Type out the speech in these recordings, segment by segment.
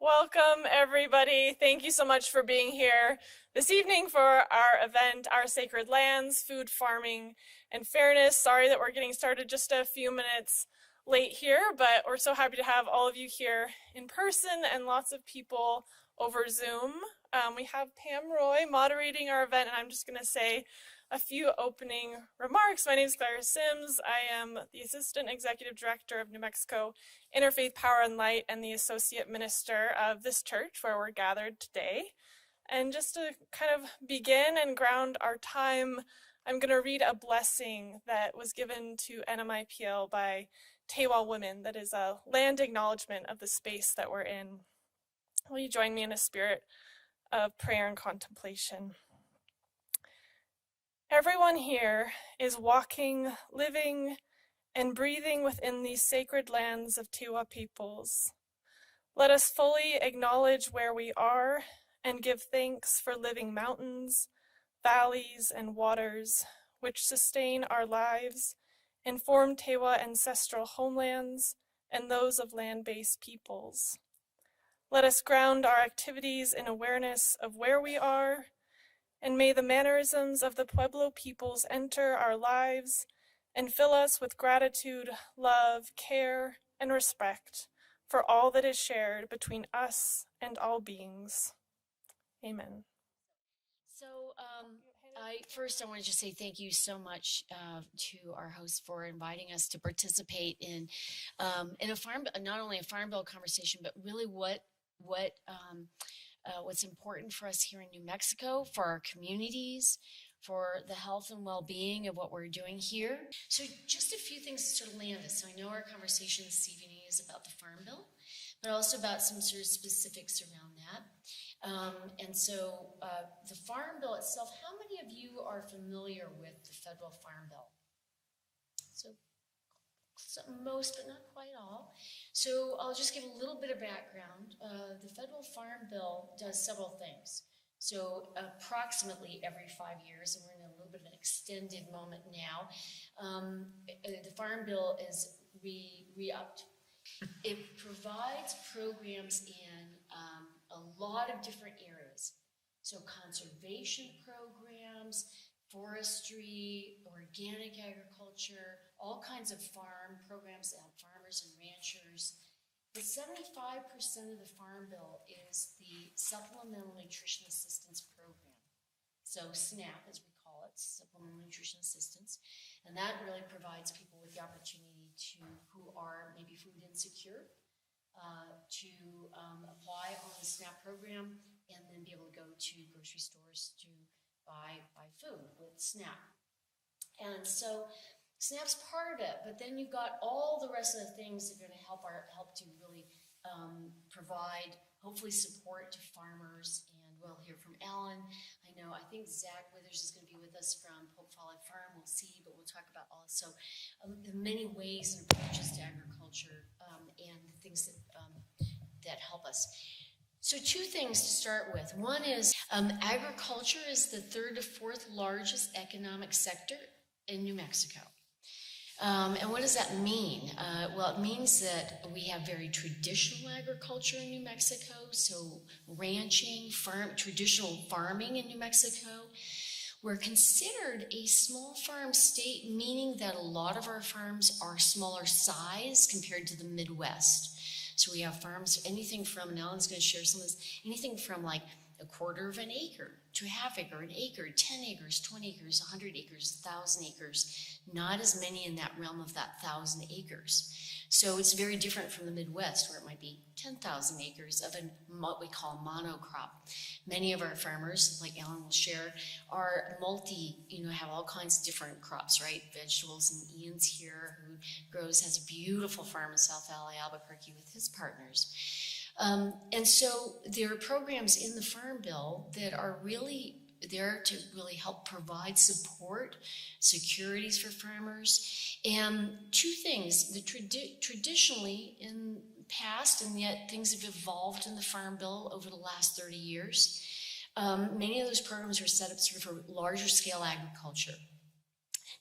Welcome, everybody. Thank you so much for being here this evening for our event, Our Sacred Lands, Food, Farming, and Fairness. Sorry that we're getting started just a few minutes late here, but we're so happy to have all of you here in person and lots of people over Zoom. We have Pam Roy moderating our event, and I'm just going to say a few opening remarks. My name is Claire Sims. I am the Assistant Executive Director of New Mexico Interfaith Power and Light and the Associate Minister of this church where we're gathered today. And just to kind of begin and ground our time, I'm going to read a blessing that was given to NMIPL by Tewa Women that is a land acknowledgement of the space that we're in. Will you join me in a spirit of prayer and contemplation? Everyone here is walking, living, and breathing within these sacred lands of Tewa peoples. Let us fully acknowledge where we are and give thanks for living mountains, valleys, and waters which sustain our lives and form Tewa ancestral homelands and those of land-based peoples. Let us ground our activities in awareness of where we are, and may the mannerisms of the Pueblo peoples enter our lives and fill us with gratitude, love, care, and respect for all that is shared between us and all beings. Amen. So I want to just say thank you so much to our host for inviting us to participate in a farm, not only a farm bill conversation, but really what's important for us here in New Mexico, for our communities, for the health and well-being of what we're doing here. So just a few things to sort of land this. So I know our conversation this evening is about the Farm Bill, but also about some sort of specifics around that. The Farm Bill itself, how many of you are familiar with the federal Farm Bill? So most, but not quite all. So I'll just give a little bit of background. The federal Farm Bill does several things. So approximately every 5 years, and we're in a little bit of an extended moment now, the Farm Bill is re-upped. It provides programs in a lot of different areas. So conservation programs, forestry, organic agriculture, all kinds of farm programs that help farmers and ranchers. But 75% of the Farm Bill is the Supplemental Nutrition Assistance Program. So SNAP, as we call it, Supplemental Nutrition Assistance. And that really provides people with the opportunity who are maybe food insecure, to apply on the SNAP program and then be able to go to grocery stores to buy food with SNAP. And so SNAP's part of it, but then you've got all the rest of the things that are going to help to really provide, hopefully, support to farmers. And we'll hear from Alan. I think Zach Withers is going to be with us from Pope Folly Farm. We'll see, but we'll talk about also the many ways and approaches to agriculture and the things that help us. So two things to start with. One is agriculture is the third to fourth largest economic sector in New Mexico. And what does that mean? Well, it means that we have very traditional agriculture in New Mexico, so ranching, traditional farming in New Mexico. We're considered a small farm state, meaning that a lot of our farms are smaller size compared to the Midwest. So we have farms, anything from, and Alan's going to share some of this, anything from like a quarter of an acre to a half acre, an acre, 10 acres, 20 acres, 100 acres, 1,000 acres. Not as many in that realm of that 1,000 acres. So it's very different from the Midwest, where it might be 10,000 acres of what we call monocrop. Many of our farmers, like Alan will share, are have all kinds of different crops, right? Vegetables, and Ian's here, who has a beautiful farm in South Valley, Albuquerque, with his partners. And so there are programs in the Farm Bill that are really there to really help provide support, securities for farmers. And two things, traditionally in the past, and yet things have evolved in the Farm Bill over the last 30 years. Many of those programs are set up sort of for larger scale agriculture.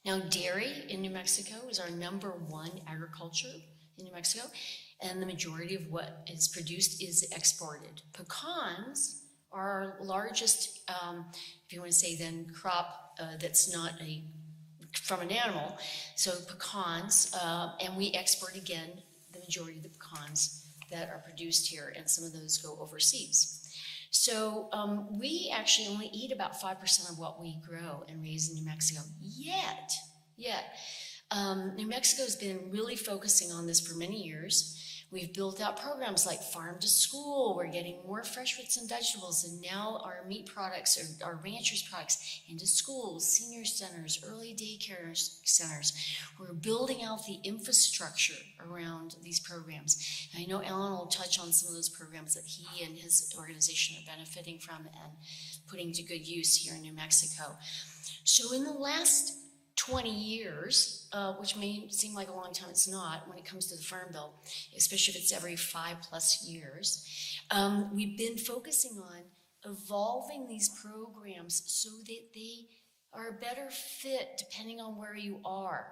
Now, dairy in New Mexico is our #1 agriculture in New Mexico. and the majority of what is produced is exported. Pecans are our largest, if you want to say then, crop that's not from an animal. So pecans, and we export again the majority of the pecans that are produced here, and some of those go overseas. So we actually only eat about 5% of what we grow and raise in New Mexico. Yet. New Mexico's been really focusing on this for many years. We've built out programs like Farm to School. We're getting more fresh fruits and vegetables, and now our meat products, or our ranchers' products, into schools, senior centers, early daycare centers. We're building out the infrastructure around these programs. And I know Alan will touch on some of those programs that he and his organization are benefiting from and putting to good use here in New Mexico. So in the last 20 years, which may seem like a long time, it's not when it comes to the Farm Bill, especially if it's every 5+ years. We've been focusing on evolving these programs so that they are a better fit depending on where you are.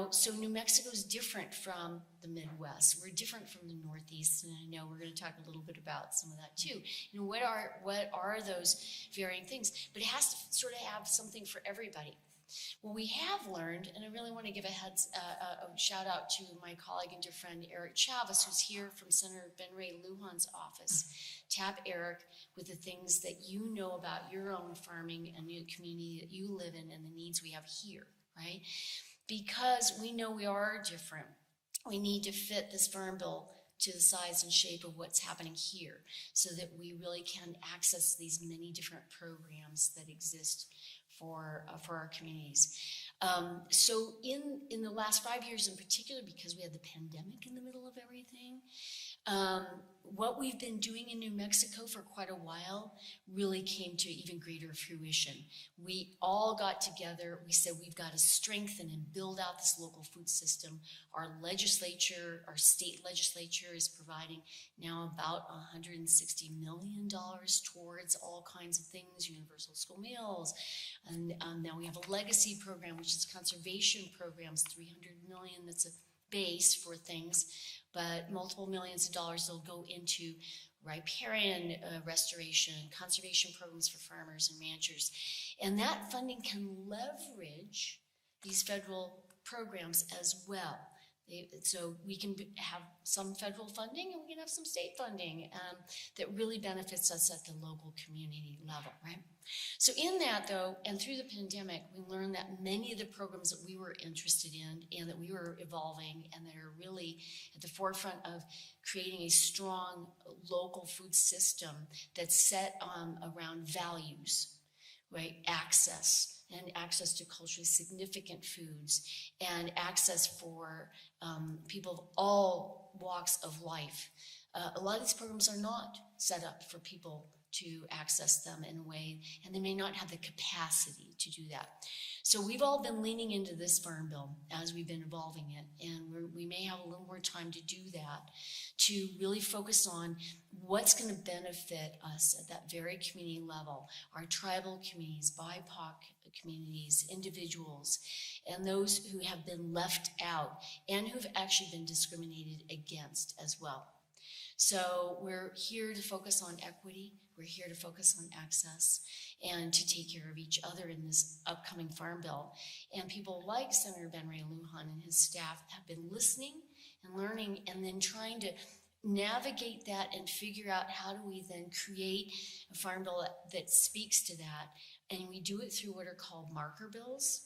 So New Mexico is different from the Midwest. We're different from the Northeast, and I know we're going to talk a little bit about some of that too. What are those varying things? But it has to sort of have something for everybody. Well, we have learned, and I really want to give a shout out to my colleague and dear friend Eric Chavez, who's here from Senator Ben Ray Lujan's office. Tap Eric with the things that you know about your own farming and the community that you live in and the needs we have here, right? Because we know we are different. We need to fit this Farm Bill to the size and shape of what's happening here so that we really can access these many different programs that exist for our communities. So in the last 5 years in particular, because we had the pandemic in the middle of everything, what we've been doing in New Mexico for quite a while really came to even greater fruition. We all got together. We said we've got to strengthen and build out this local food system. Our legislature, our state legislature, is providing now about $160 million towards all kinds of things, universal school meals, and now we have a legacy program, which is conservation programs, $300 million. That's a base for things, but multiple millions of dollars will go into riparian restoration, conservation programs for farmers and ranchers. And that funding can leverage these federal programs as well. So we can have some federal funding and we can have some state funding that really benefits us at the local community level, right? So in that though, and through the pandemic, we learned that many of the programs that we were interested in and that we were evolving and that are really at the forefront of creating a strong local food system that's set around values, right? Access to culturally significant foods and access for people of all walks of life. A lot of these programs are not set up for people to access them in a way, and they may not have the capacity to do that. So we've all been leaning into this Farm Bill as we've been evolving it, and we may have a little more time to do that, to really focus on what's going to benefit us at that very community level, our tribal communities, BIPOC communities, individuals, and those who have been left out and who've actually been discriminated against as well. So we're here to focus on equity, we're here to focus on access, and to take care of each other in this upcoming Farm Bill. And people like Senator Ben Ray Lujan and his staff have been listening and learning and then trying to navigate that and figure out how do we then create a Farm Bill that speaks to that. And we do it through what are called marker bills.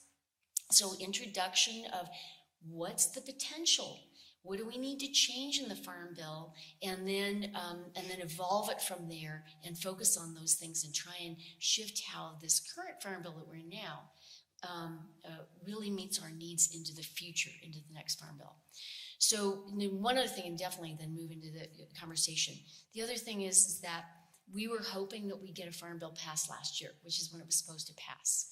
So introduction of what's the potential, what do we need to change in the Farm Bill, and then evolve it from there and focus on those things and try and shift how this current Farm Bill that we're in now really meets our needs into the future, into the next Farm Bill. So one other thing, and definitely then move into the conversation. The other thing is that we were hoping that we'd get a Farm Bill passed last year, which is when it was supposed to pass.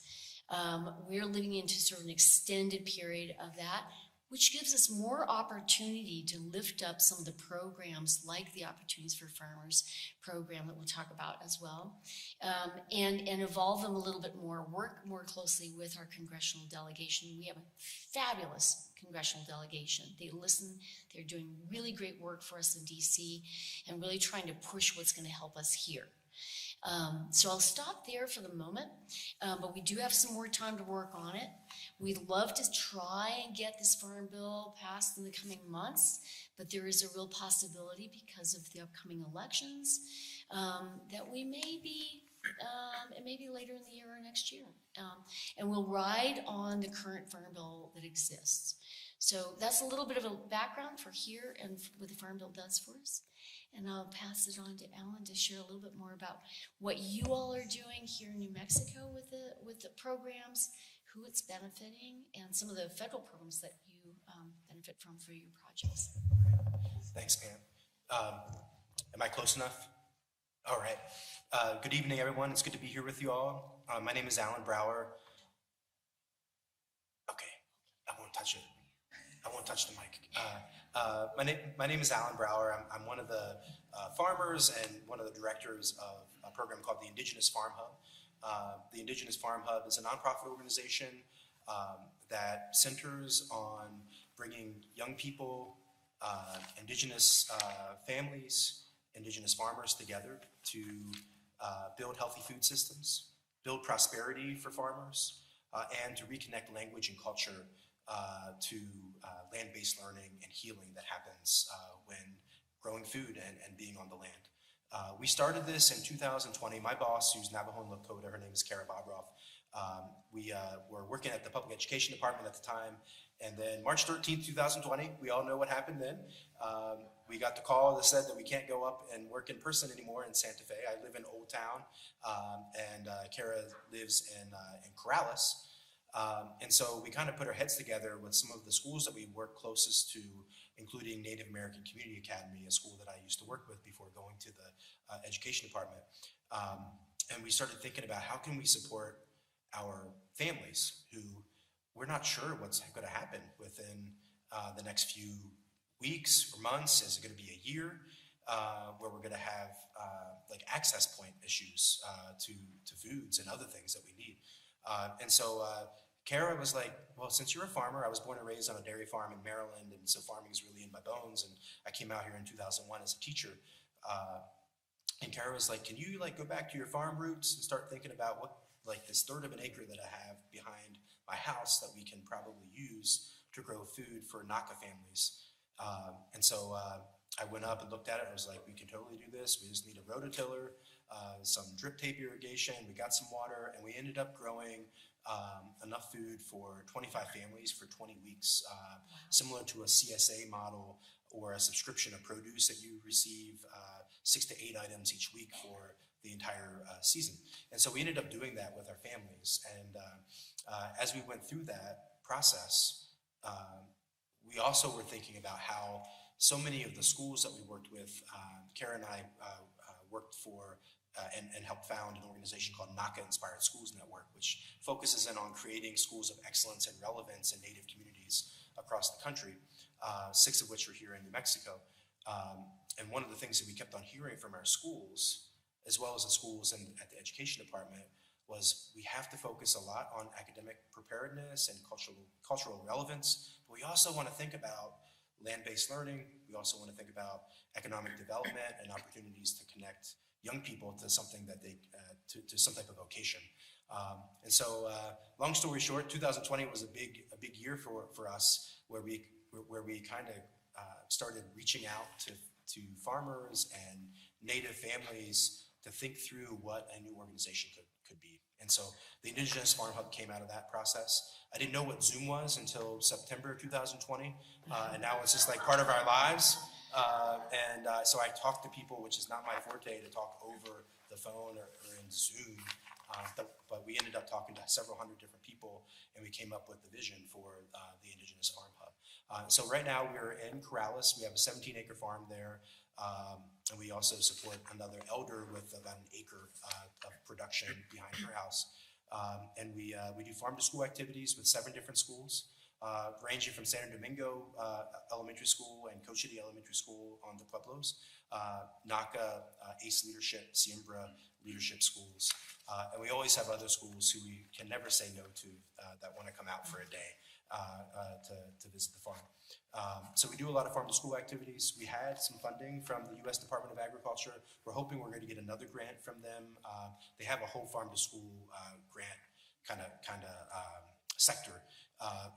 We're living into sort of an extended period of that, which gives us more opportunity to lift up some of the programs like the Opportunities for Farmers program that we'll talk about as well, and evolve them a little bit more, work more closely with our congressional delegation. We have a fabulous congressional delegation. They listen, they're doing really great work for us in DC and really trying to push what's going to help us here. So I'll stop there for the moment, but we do have some more time to work on it. We'd love to try and get this farm bill passed in the coming months, but there is a real possibility because of the upcoming elections that we may be, it may be later in the year or next year. And we'll ride on the current farm bill that exists. So that's a little bit of a background for here and what the farm bill does for us. And I'll pass it on to Alan to share a little bit more about what you all are doing here in New Mexico with the programs, who it's benefiting, and some of the federal programs that you benefit from for your projects. Thanks, Pam. Am I close enough? All right. Good evening, everyone. It's good to be here with you all. My name is Alan Brower. Okay, I won't touch it. I won't touch the mic. My name is Alan Brower. I'm one of the farmers and one of the directors of a program called the Indigenous Farm Hub. The Indigenous Farm Hub is a nonprofit organization that centers on bringing young people, Indigenous families, Indigenous farmers together to build healthy food systems, build prosperity for farmers, and to reconnect language and culture to land-based learning and healing that happens when growing food and being on the land. We started this in 2020. My boss, who's Navajo and Lakota, her name is Kara Bobroff. We were working at the public education department at the time, and then March 13th, 2020, we all know what happened then. We got the call that said that we can't go up and work in person anymore in Santa Fe. I live in Old Town, and Kara lives in Corrales. And so we kind of put our heads together with some of the schools that we work closest to, including Native American Community Academy, a school that I used to work with before going to the education department. And we started thinking about how can we support our families who we're not sure what's going to happen within the next few weeks or months. Is it going to be a year where we're going to have like access point issues to foods and other things that we need? And so Kara was like, well, since you're a farmer, I was born and raised on a dairy farm in Maryland, and so farming is really in my bones. And I came out here in 2001 as a teacher. And Kara was like, can you like go back to your farm roots and start thinking about what like this third of an acre that I have behind my house that we can probably use to grow food for Naka families. And so I went up and looked at it. I was like, we can totally do this. We just need a rototiller, some drip tape irrigation. We got some water, and we ended up growing enough food for 25 families for 20 weeks, similar to a CSA model or a subscription of produce that you receive 6 to 8 items each week for the entire season. And so we ended up doing that with our families. And as we went through that process, we also were thinking about how so many of the schools that we worked with, Kara and I worked for and helped found an organization called Naka Inspired Schools Network, which focuses in on creating schools of excellence and relevance in Native communities across the country, 6 of which are here in New Mexico. And one of the things that we kept on hearing from our schools, as well as the schools and at the education department, was we have to focus a lot on academic preparedness and cultural relevance, but we also want to think about land-based learning. We also want to think about economic development and opportunities to connect young people to something that they, to some type of vocation. And so, long story short, 2020 was a big year for us, where we kind of started reaching out to farmers and Native families to think through what a new organization could be. And so the Indigenous Farm Hub came out of that process. I didn't know what Zoom was until September 2020, and now it's just like part of our lives. So I talk to people, which is not my forte, to talk over the phone or in Zoom, but we ended up talking to several hundred different people, and we came up with the vision for the Indigenous Farm Hub. So right now we're in Corrales. We have a 17-acre farm there, and we also support another elder with about an acre of production behind her house. And we do farm-to-school activities with 7 different schools, ranging from Santo Domingo Elementary School and Cochiti Elementary School on the Pueblos, Naka, ACE Leadership, Siembra Leadership Schools. And we always have other schools who we can never say no to that want to come out for a day to visit the farm. So we do a lot of farm-to-school activities. We had some funding from the U.S. Department of Agriculture. We're hoping we're going to get another grant from them. They have a whole farm-to-school grant kind of sector,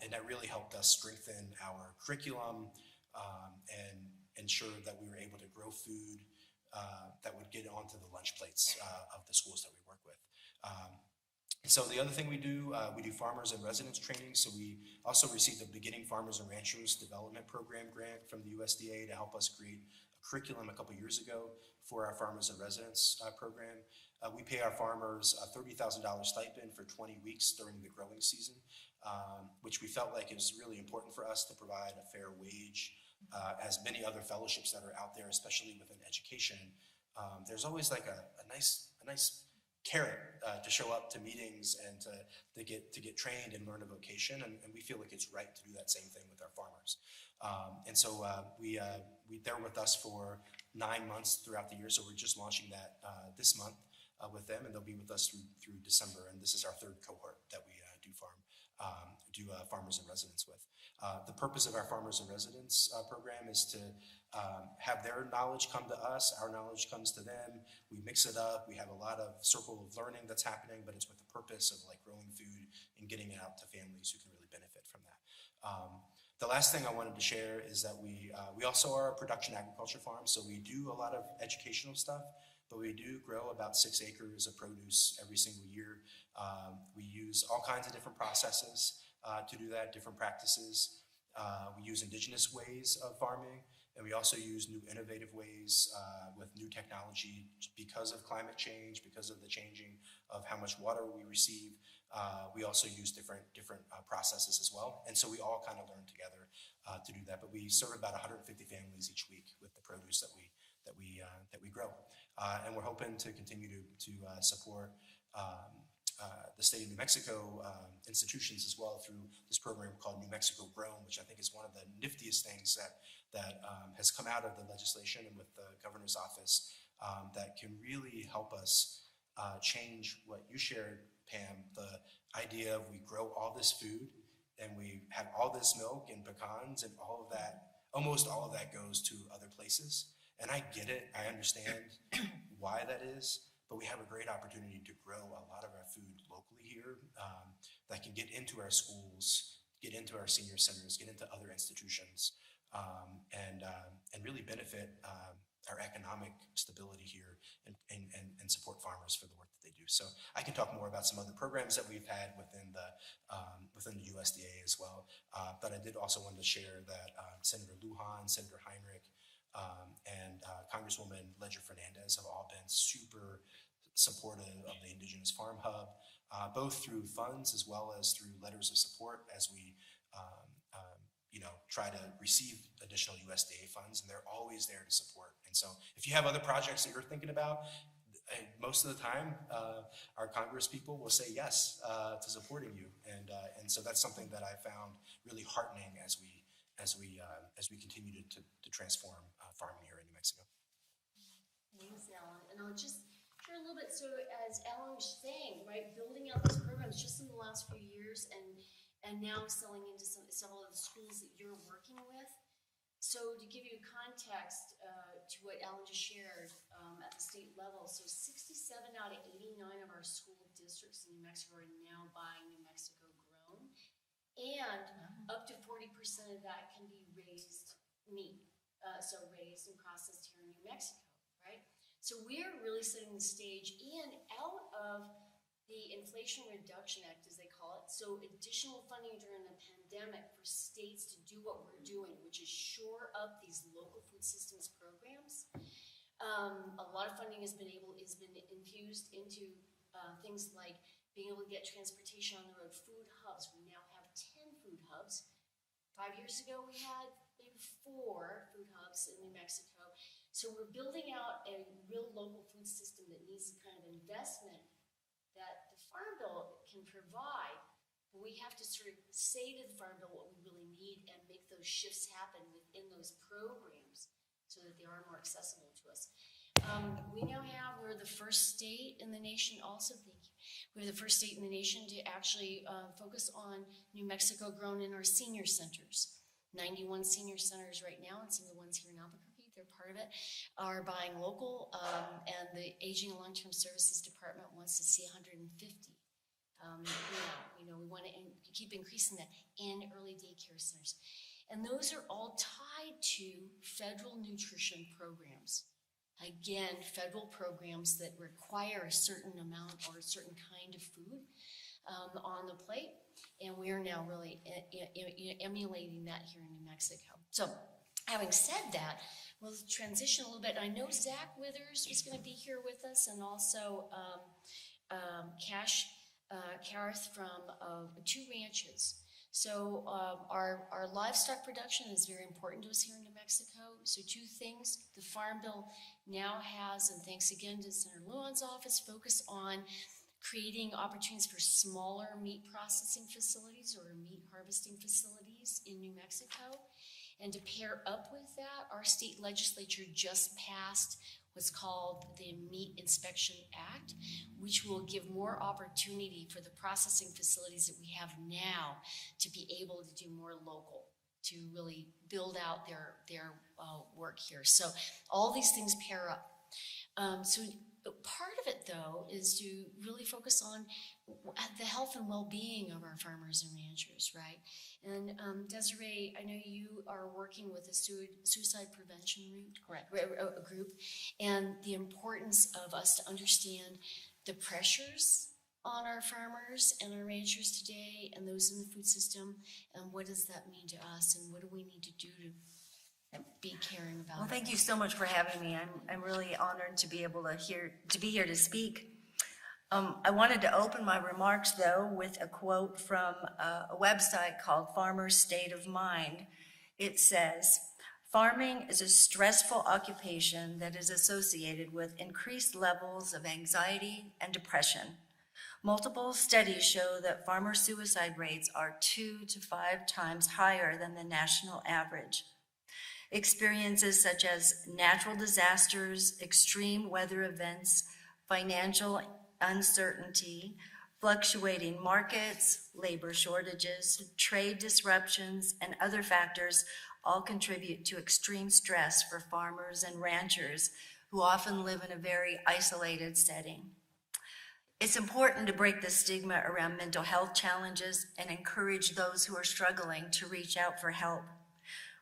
and that really helped us strengthen our curriculum and ensure that we were able to grow food that would get onto the lunch plates of the schools that we work with. So the other thing we do farmers and residents training. So we also received a Beginning Farmers and Ranchers Development Program grant from the USDA to help us create a curriculum a couple years ago for our Farmers and Residents program. We pay our farmers a $30,000 stipend for 20 weeks during the growing season, which we felt like it was really important for us to provide a fair wage. As many other fellowships that are out there, especially within education, there's always like a nice carrot to show up to meetings and to get trained and learn a vocation, and we feel like it's right to do that same thing with our farmers. And so they're with us for 9 months throughout the year, so we're just launching that this month with them, and they'll be with us through December, and this is our third cohort that we do farmers and residents with. The purpose of our Farmers and Residents program is to have their knowledge come to us, our knowledge comes to them, we mix it up, we have a lot of circle of learning that's happening, but it's with the purpose of like growing food and getting it out to families who can really benefit from that. The last thing I wanted to share is that we also are a production agriculture farm, so we do a lot of educational stuff, but we do grow about 6 acres of produce every single year. We use all kinds of different processes to do that, different practices. We use indigenous ways of farming, and we also use new innovative ways with new technology because of climate change, because of the changing of how much water we receive. We also use different processes as well, and so we all kind of learn together to do that. But we serve about 150 families each week with the produce that we grow, and we're hoping to continue to support the state of New Mexico institutions as well through this program called New Mexico Grown, which I think is one of the niftiest things that has come out of the legislation and with the governor's office that can really help us change what you shared, Pam, the idea of we grow all this food and we have all this milk and pecans and all of that, almost all of that goes to other places. And I get it, I understand why that is, but we have a great opportunity to grow a lot of our food locally here that can get into our schools, get into our senior centers, get into other institutions, and really benefit our economic stability here and support farmers for the work that they do. So I can talk more about some other programs that we've had within the USDA as well, but I did also want to share that Senator Lujan, Senator Heinrich, and Congresswoman Ledger Fernandez have all been super supportive of the Indigenous Farm Hub, both through funds as well as through letters of support as we try to receive additional USDA funds, and they're always there to support. And so if you have other projects that you're thinking about, most of the time our Congress people will say yes to supporting you, and so that's something that I found really heartening as we continue to transform farming here in New Mexico. Thanks, Alan. And I'll just share a little bit. So as Alan was saying, right, building out these programs just in the last few years and now selling into several of the schools that you're working with. So to give you context to what Alan just shared at the state level, so 67 out of 89 of our school districts in New Mexico are now buying New Mexico Grown, and up to 40% of that can be raised meat, so raised and processed here in New Mexico, right? So we're really setting the stage, and out of the Inflation Reduction Act, as they call it, so additional funding during the pandemic for states to do what we're doing, which is shore up these local food systems programs. A lot of funding has been infused into things like being able to get transportation on the road, food hubs. We now have 10 food hubs. 5 years ago, we had maybe 4 food hubs in New Mexico. So we're building out a real local food system that needs the kind of investment that the Farm Bill can provide, but we have to sort of say to the Farm Bill what we really need and make those shifts happen within those programs so that they are more accessible to us. We're the first state in the nation also, thank you, We're the first state in the nation to actually focus on New Mexico grown in our senior centers. 91 senior centers right now, and some of the ones here in Albuquerque, they're part of it, are buying local, and the Aging and Long-Term Services Department wants to see 150. We want to keep increasing that, and early daycare centers. And those are all tied to federal nutrition programs. Again, federal programs that require a certain amount or a certain kind of food on the plate. And we are now really emulating that here in New Mexico. So having said that, we'll transition a little bit. I know Zach Withers is going to be here with us, and also Cash Kareth from 2 ranches. So our livestock production is very important to us here in New Mexico. So 2 things, the Farm Bill now has, and thanks again to Senator Lujan's office, focus on creating opportunities for smaller meat processing facilities or meat harvesting facilities in New Mexico. And to pair up with that, our state legislature just passed what's called the Meat Inspection Act, which will give more opportunity for the processing facilities that we have now to be able to do more local, to really build out their work here. So all these things pair up. So part of it, though, is to really focus on the health and well-being of our farmers and ranchers, right? And Desiree, I know you are working with a suicide prevention group, and the importance of us to understand the pressures on our farmers and our ranchers today and those in the food system, and what does that mean to us, and what do we need to do to be caring about. Well, thank you so much for having me. I'm really honored to be able to be here to speak. I wanted to open my remarks though with a quote from a website called Farmer's State of Mind. It says, "Farming is a stressful occupation that is associated with increased levels of anxiety and depression. Multiple studies show that farmer suicide rates are 2 to 5 times higher than the national average. Experiences such as natural disasters, extreme weather events, financial uncertainty, fluctuating markets, labor shortages, trade disruptions, and other factors all contribute to extreme stress for farmers and ranchers who often live in a very isolated setting. It's important to break the stigma around mental health challenges and encourage those who are struggling to reach out for help.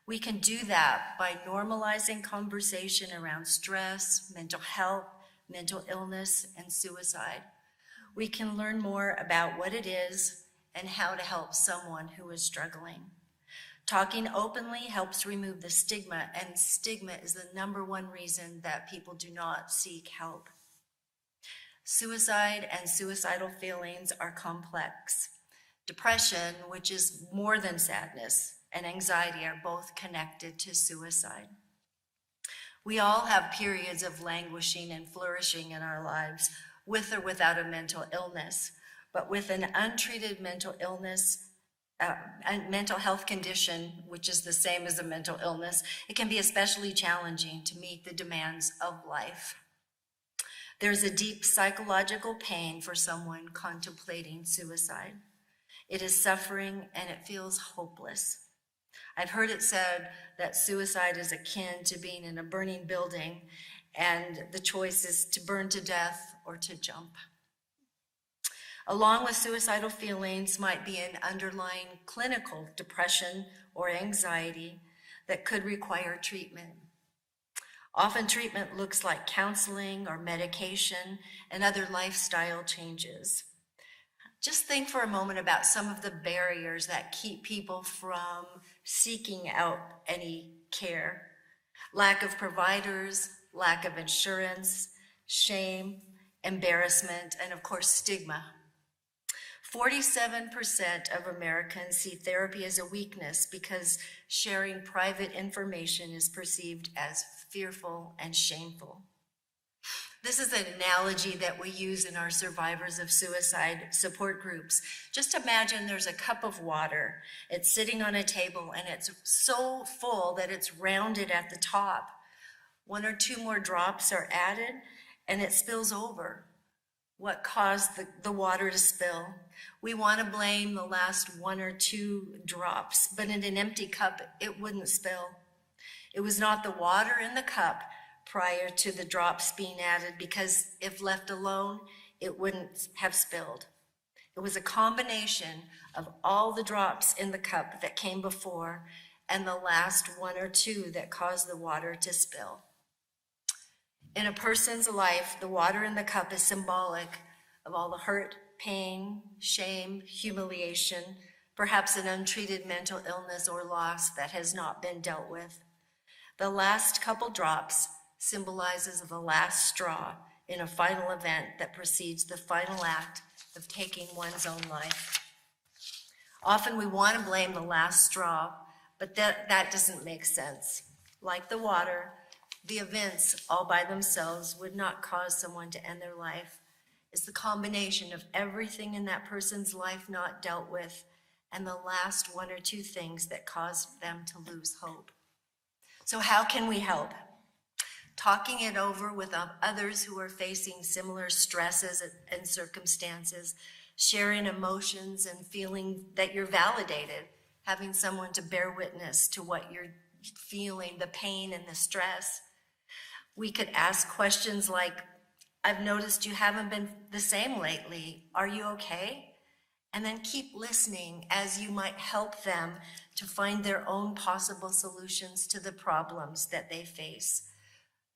We can do that by normalizing conversation around stress, mental health, mental illness, and suicide. We can learn more about what it is and how to help someone who is struggling. Talking openly helps remove the stigma, and stigma is the #1 reason that people do not seek help. Suicide and suicidal feelings are complex. Depression, which is more than sadness, and anxiety are both connected to suicide. We all have periods of languishing and flourishing in our lives, with or without a mental illness. But with an untreated mental illness, and mental health condition, which is the same as a mental illness, it can be especially challenging to meet the demands of life. There's a deep psychological pain for someone contemplating suicide. It is suffering and it feels hopeless. I've heard it said that suicide is akin to being in a burning building and the choice is to burn to death or to jump. Along with suicidal feelings might be an underlying clinical depression or anxiety that could require treatment. Often treatment looks like counseling or medication and other lifestyle changes. Just think for a moment about some of the barriers that keep people from seeking out any care. Lack of providers, lack of insurance, shame, embarrassment, and of course, stigma. 47% of Americans see therapy as a weakness because sharing private information is perceived as fearful and shameful. This is an analogy that we use in our survivors of suicide support groups. Just imagine there's a cup of water. It's sitting on a table and it's so full that it's rounded at the top. 1 or 2 more drops are added and it spills over. what caused the water to spill. We want to blame the last 1 or 2 drops, but in an empty cup, it wouldn't spill. It was not the water in the cup prior to the drops being added, because if left alone, it wouldn't have spilled. It was a combination of all the drops in the cup that came before and the last 1 or 2 that caused the water to spill. In a person's life, the water in the cup is symbolic of all the hurt, pain, shame, humiliation, perhaps an untreated mental illness or loss that has not been dealt with. The last couple drops symbolizes the last straw in a final event that precedes the final act of taking one's own life. Often we want to blame the last straw, but that doesn't make sense. Like the water, the events all by themselves would not cause someone to end their life. It's the combination of everything in that person's life not dealt with and the last 1 or 2 things that caused them to lose hope. So how can we help? Talking it over with others who are facing similar stresses and circumstances, sharing emotions and feeling that you're validated, having someone to bear witness to what you're feeling, the pain and the stress. We could ask questions like, I've noticed you haven't been the same lately. Are you okay? And then keep listening as you might help them to find their own possible solutions to the problems that they face.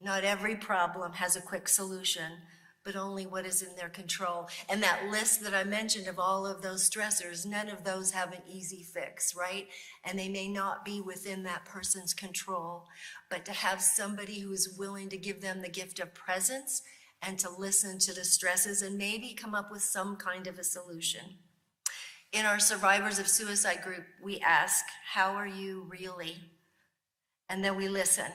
Not every problem has a quick solution, but only what is in their control. And that list that I mentioned of all of those stressors, none of those have an easy fix, right? And they may not be within that person's control, but to have somebody who is willing to give them the gift of presence and to listen to the stresses and maybe come up with some kind of a solution. In our Survivors of Suicide group, we ask, how are you really? And then we listen.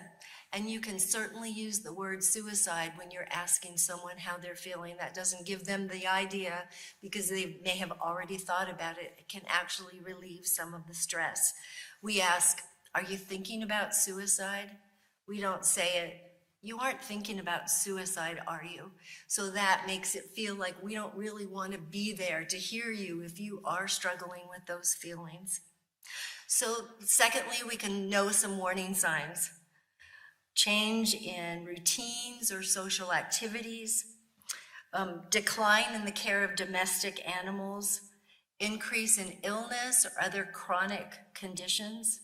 And you can certainly use the word suicide when you're asking someone how they're feeling. That doesn't give them the idea because they may have already thought about it. It can actually relieve some of the stress. We ask, are you thinking about suicide? We don't say it, you aren't thinking about suicide, are you? So that makes it feel like we don't really want to be there to hear you if you are struggling with those feelings. So secondly, we can know some warning signs. Change in routines or social activities, decline in the care of domestic animals, increase in illness or other chronic conditions,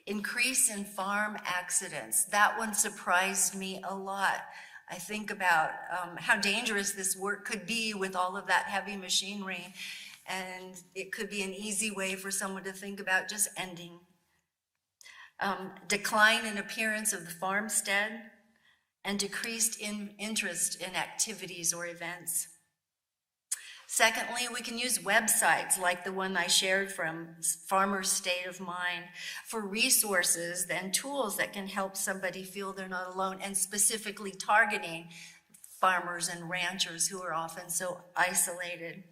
increase in farm accidents. That one surprised me a lot. I think about how dangerous this work could be with all of that heavy machinery, and it could be an easy way for someone to think about just ending. Decline in appearance of the farmstead, and decreased interest in activities or events. Secondly, we can use websites like the one I shared from Farmers State of Mind for resources and tools that can help somebody feel they're not alone, and specifically targeting farmers and ranchers who are often so isolated.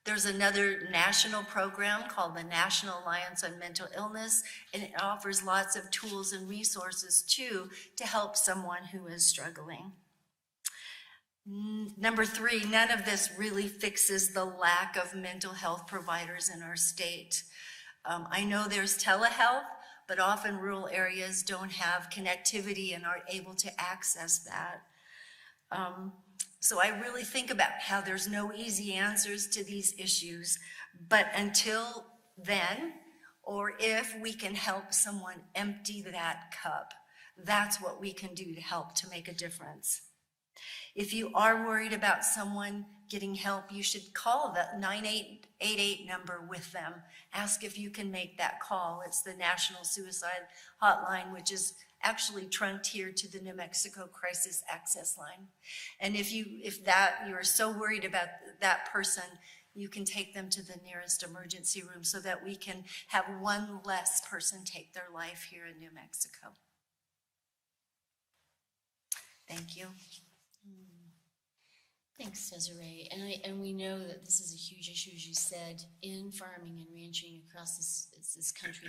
There's another national program called the National Alliance on Mental Illness, and it offers lots of tools and resources too to help someone who is struggling. Number 3, none of this really fixes the lack of mental health providers in our state. I know there's telehealth, but often rural areas don't have connectivity and aren't able to access that. So I really think about how there's no easy answers to these issues, but until then, or if we can help someone empty that cup, that's what we can do to help to make a difference. If you are worried about someone getting help, you should call the 9888 number with them. Ask if you can make that call. It's the National Suicide Hotline, which is actually trunked here to the New Mexico Crisis Access Line. And if you're so worried about that person, you can take them to the nearest emergency room so that we can have one less person take their life here in New Mexico. Thank you. Thanks, Desiree. And we know that this is a huge issue, as you said, in farming and ranching across this country.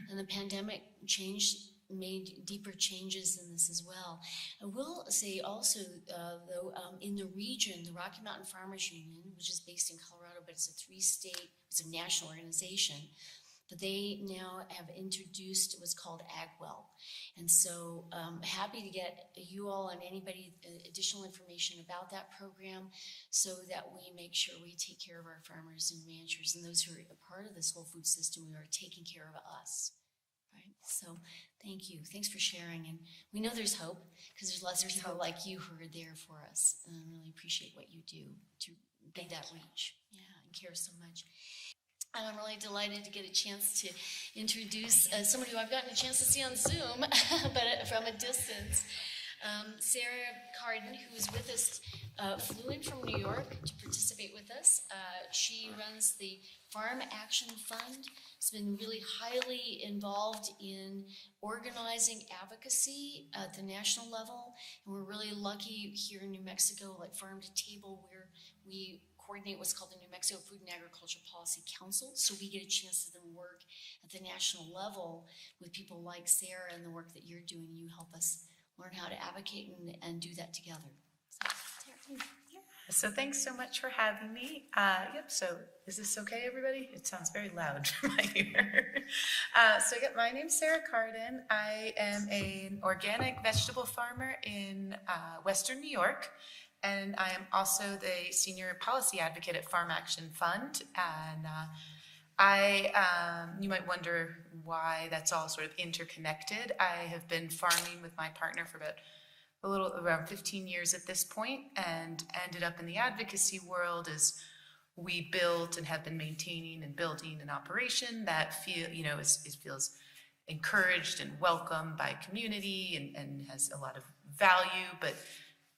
And the pandemic changed made deeper changes in this as well. I will say also, though, in the region, the Rocky Mountain Farmers Union, which is based in Colorado, but it's it's a national organization, but they now have introduced what's called AgWell. And so happy to get you all and anybody additional information about that program so that we make sure we take care of our farmers and ranchers and those who are a part of this whole food system who are taking care of us. Right? So thank you. Thanks for sharing. And we know there's hope because there's lots of people like you who are there for us. And I really appreciate what you do to make that reach. Yeah, and care so much. And I'm really delighted to get a chance to introduce somebody who I've gotten a chance to see on Zoom, but from a distance. Sarah Cardin, who is with us, flew in from New York to participate with us. She runs the Farm Action Fund. Has been really highly involved in organizing advocacy at the national level. And we're really lucky here in New Mexico, like Farm to Table, where we coordinate what's called the New Mexico Food and Agriculture Policy Council. So we get a chance to then work at the national level with people like Sarah and the work that you're doing. You help us learn how to advocate and do that together. So, Sarah. So thanks so much for having me. So is this okay, everybody? It sounds very loud from my ear. My name's Sarah Cardin. I am an organic vegetable farmer in Western New York, and I am also the senior policy advocate at Farm Action Fund. And you might wonder why that's all sort of interconnected. I have been farming with my partner for about around 15 years at this point, and ended up in the advocacy world as we built and have been maintaining and building an operation that feels encouraged and welcomed by community and has a lot of value, but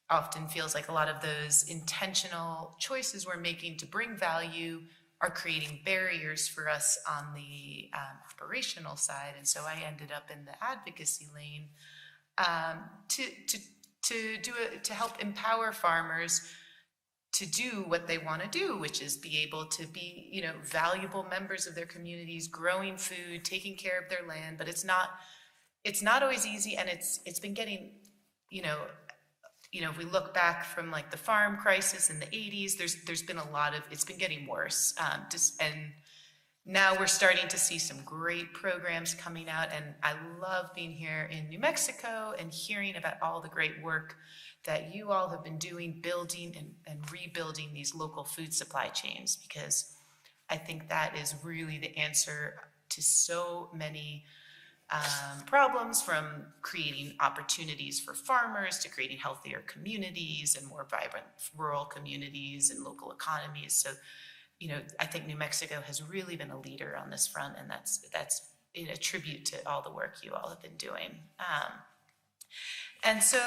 often feels like a lot of those intentional choices we're making to bring value are creating barriers for us on the operational side. And so I ended up in the advocacy lane to help empower farmers to do what they want to do, which is be able to be, valuable members of their communities, growing food, taking care of their land. But it's not always easy, and it's been getting, if we look back from like the farm crisis in the 80s, there's been it's been getting worse. And now we're starting to see some great programs coming out, and I love being here in New Mexico and hearing about all the great work that you all have been doing, building and rebuilding these local food supply chains, because I think that is really the answer to so many problems, from creating opportunities for farmers to creating healthier communities and more vibrant rural communities and local economies. So, I think New Mexico has really been a leader on this front, and that's a tribute to all the work you all have been doing. And so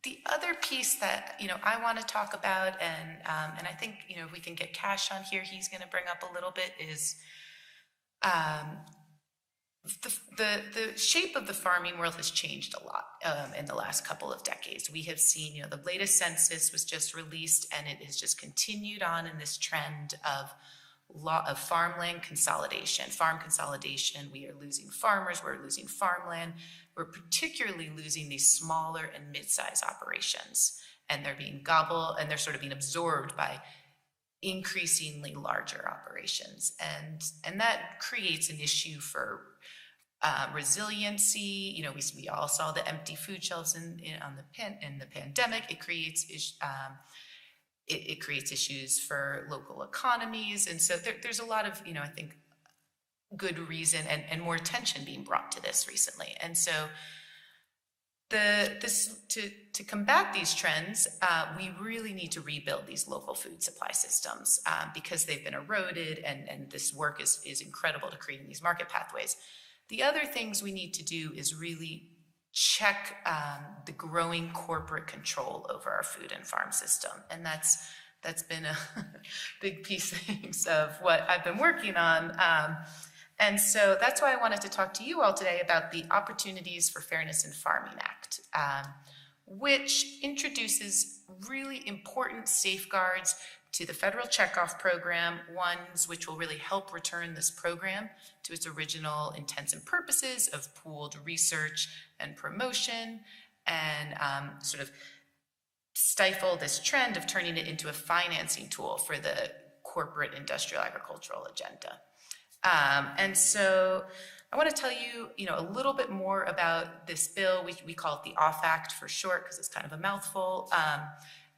the other piece that I want to talk about, and I think if we can get Cash on here, he's going to bring up a little bit, is the shape of the farming world has changed a lot in the last couple of decades. We have seen, the latest census was just released, and it has just continued on in this trend of farmland consolidation, farm consolidation. We are losing farmers, we're losing farmland, we're particularly losing these smaller and mid-sized operations, and they're being gobbled, and they're sort of being absorbed by increasingly larger operations, and that creates an issue for resiliency. We all saw the empty food shelves in the pandemic. It creates it creates issues for local economies, and so there's a lot of I think good reason and more attention being brought to this recently. And so to combat these trends, we really need to rebuild these local food supply systems because they've been eroded, and this work is incredible to creating these market pathways. The other things we need to do is really check the growing corporate control over our food and farm system, and that's been a big piece of what I've been working on. And so that's why I wanted to talk to you all today about the Opportunities for Fairness in Farming Act, which introduces really important safeguards to the federal checkoff program, ones which will really help return this program to its original intents and purposes of pooled research and promotion, and sort of stifle this trend of turning it into a financing tool for the corporate industrial agricultural agenda. And so I want to tell you, a little bit more about this bill. We call it the OFF Act for short because it's kind of a mouthful,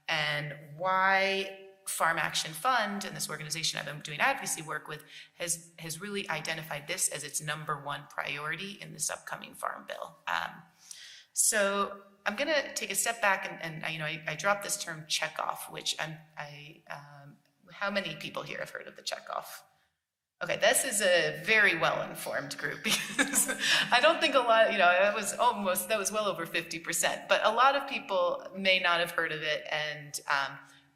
and why Farm Action Fund and this organization I've been doing advocacy work with has really identified this as its #1 priority in this upcoming farm bill. So I'm going to take a step back and I dropped this term checkoff, which how many people here have heard of the checkoff? Okay, this is a very well-informed group because I don't think a lot, that was well over 50%, but a lot of people may not have heard of it, and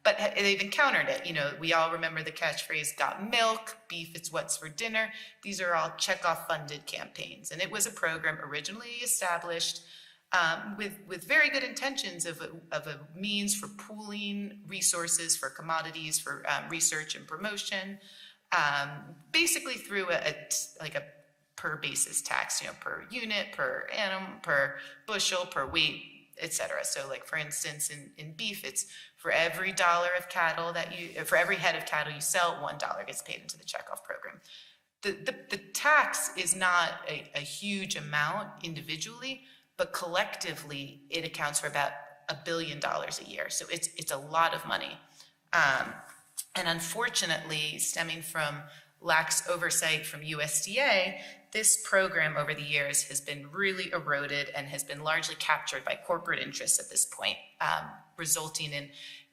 but they've encountered it. We all remember the catchphrase, got milk, beef, it's what's for dinner. These are all checkoff funded campaigns, and it was a program originally established with very good intentions of a means for pooling resources for commodities, for research and promotion, basically through a per basis tax, per unit, per annum, per bushel, per weight, etc. So like for instance, in beef, it's for every $1 of cattle for every head of cattle you sell, $1 gets paid into the checkoff program. The tax is not a huge amount individually, but collectively it accounts for about $1 billion a year. So it's a lot of money. And unfortunately, stemming from lax oversight from USDA, this program over the years has been really eroded and has been largely captured by corporate interests at this point, resulting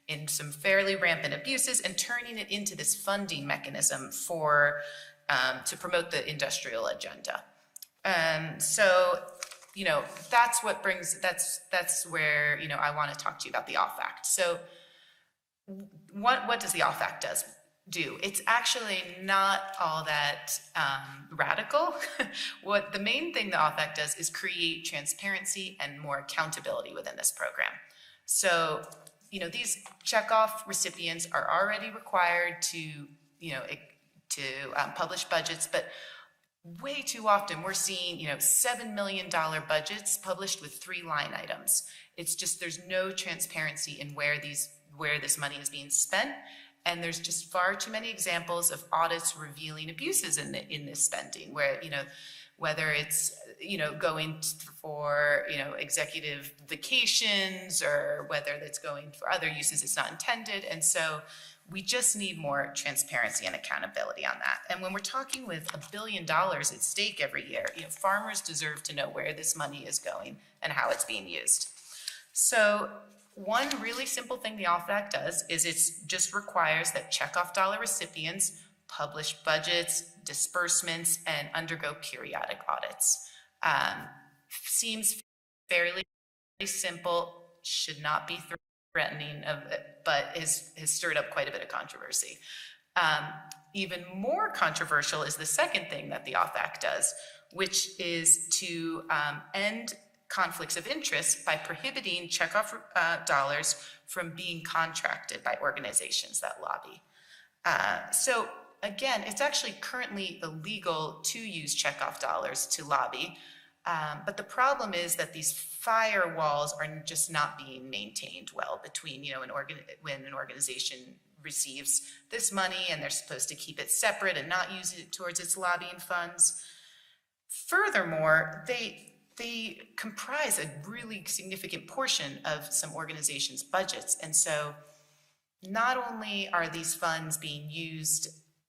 in some fairly rampant abuses and turning it into this funding mechanism to promote the industrial agenda. So, that's where, I want to talk to you about the OFF Act. So what does the OFF Act do? It's actually not all that radical. What the main thing the OFF Act does is create transparency and more accountability within this program. So, these checkoff recipients are already required to publish budgets, but way too often we're seeing, $7 million budgets published with 3 line items. It's just, there's no transparency in where this money is being spent. And there's just far too many examples of audits revealing abuses in this spending, where, whether it's, going for, executive vacations, or whether it's going for other uses it's not intended. And so we just need more transparency and accountability on that. And when we're talking with $1 billion at stake every year, farmers deserve to know where this money is going and how it's being used. So one really simple thing the OFF Act does is it just requires that checkoff dollar recipients publish budgets, disbursements, and undergo periodic audits. Seems fairly simple, should not be threatening, but has stirred up quite a bit of controversy. Even more controversial is the second thing that the OFF Act does, which is to end conflicts of interest by prohibiting checkoff dollars from being contracted by organizations that lobby. So again, it's actually currently illegal to use checkoff dollars to lobby, but the problem is that these firewalls are just not being maintained well between, when an organization receives this money and they're supposed to keep it separate and not use it towards its lobbying funds. Furthermore, they comprise a really significant portion of some organizations' budgets. And so not only are these funds being used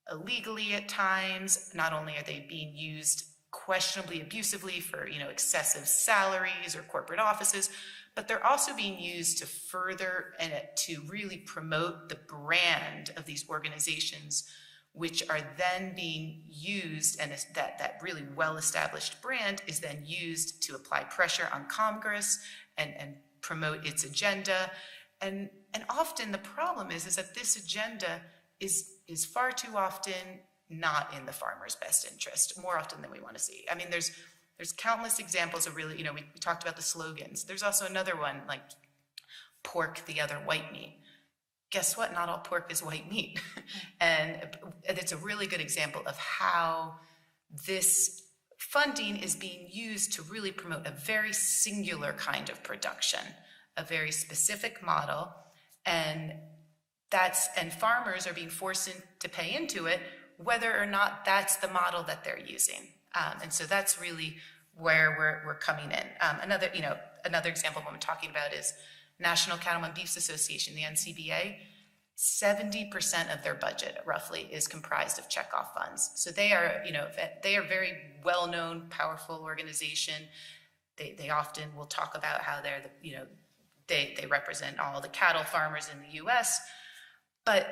illegally at times, not only are they being used questionably abusively for, excessive salaries or corporate offices, but they're also being used to further and to really promote the brand of these organizations, which are then being used, and that really well-established brand is then used to apply pressure on Congress and promote its agenda. And often the problem is that this agenda is far too often not in the farmer's best interest, more often than we want to see. I mean, there's countless examples of really, we talked about the slogans. There's also another one, like pork the other white meat. guess what? Not all pork is white meat. And it's a really good example of how this funding is being used to really promote a very singular kind of production, a very specific model, and farmers are being forced to pay into it, whether or not that's the model that they're using. And so that's really where we're coming in. Another example of what I'm talking about is National Cattlemen Beef Association, the NCBA. 70% of their budget, roughly, is comprised of checkoff funds. So they are very well-known, powerful organization. They often will talk about how they represent all the cattle farmers in the U.S., but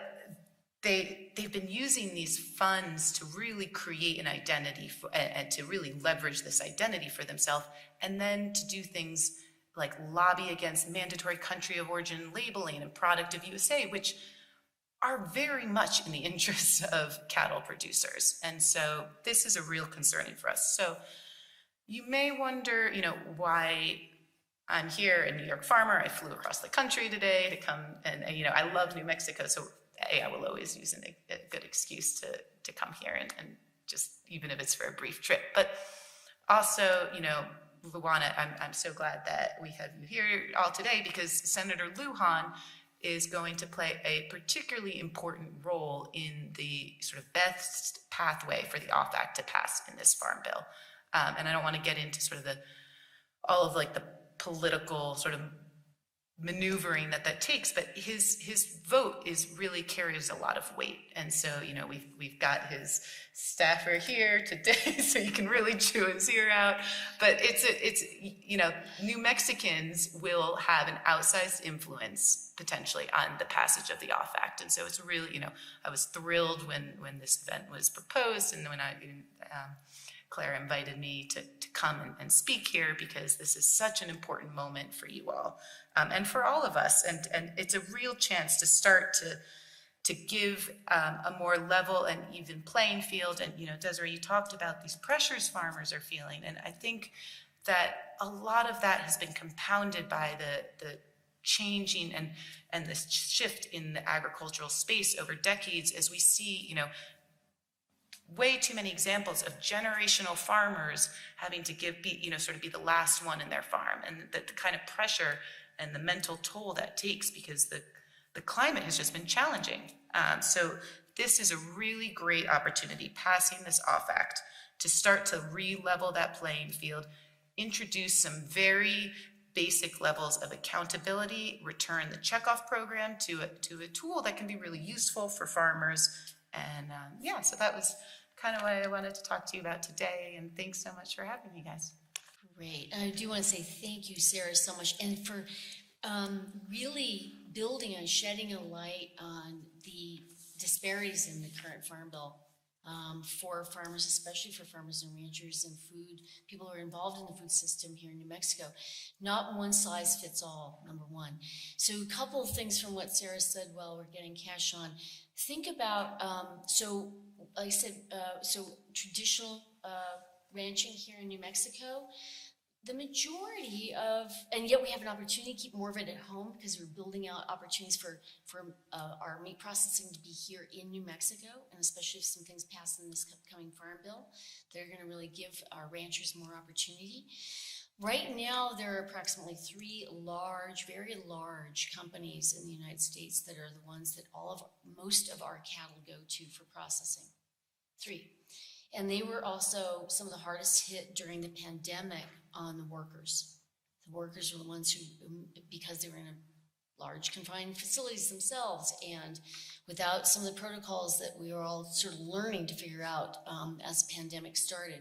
they've been using these funds to really create an identity and to really leverage this identity for themselves, and then to do things like lobby against mandatory country of origin labeling and product of USA, which are very much in the interests of cattle producers. And so this is a real concern for us. So you may wonder, why I'm here in New York Farmer. I flew across the country today to come, and I love New Mexico, so I will always use a good excuse to come here and just, even if it's for a brief trip. But also, Luana, I'm so glad that we have you here all today, because Senator Lujan is going to play a particularly important role in the sort of best pathway for the OFAC to pass in this farm bill. And I don't want to get into sort of all of the political sort of maneuvering that takes, but his vote really carries a lot of weight. And so, we've got his staffer here today, so you can really chew his ear out. But it's New Mexicans will have an outsized influence potentially on the passage of the OFAC. And so it's really, I was thrilled when this event was proposed, and when Claire invited me to come and speak here, because this is such an important moment for you all, and for all of us. And it's a real chance to start to give a more level and even playing field. And, Desiree, you talked about these pressures farmers are feeling. And I think that a lot of that has been compounded by the changing and the shift in the agricultural space over decades, as we see, way too many examples of generational farmers having to be the last one in their farm, and the kind of pressure and the mental toll that takes, because the climate has just been challenging. So this is a really great opportunity, passing this OFAC, to start to re-level that playing field, introduce some very basic levels of accountability, return the checkoff program to a tool that can be really useful for farmers. And so that was kind of what I wanted to talk to you about today, and thanks so much for having me, guys. Great. And I do want to say thank you, Sarah, so much, and for really building and shedding a light on the disparities in the current farm bill for farmers, especially for farmers and ranchers and people who are involved in the food system here in New Mexico. Not one size fits all, number one. So a couple of things from what Sarah said while we're getting cash on. Think about, like I said, traditional ranching here in New Mexico, the majority of, and yet we have an opportunity to keep more of it at home, because we're building out opportunities for our meat processing to be here in New Mexico, and especially if some things pass in this upcoming farm bill, they're going to really give our ranchers more opportunity. Right now, there are approximately 3 large, very large companies in the United States that are the ones that most of our cattle go to for processing. 3. And they were also some of the hardest hit during the pandemic on the workers. The workers were the ones who, because they were in large confined facilities themselves, and without some of the protocols that we were all sort of learning to figure out as the pandemic started.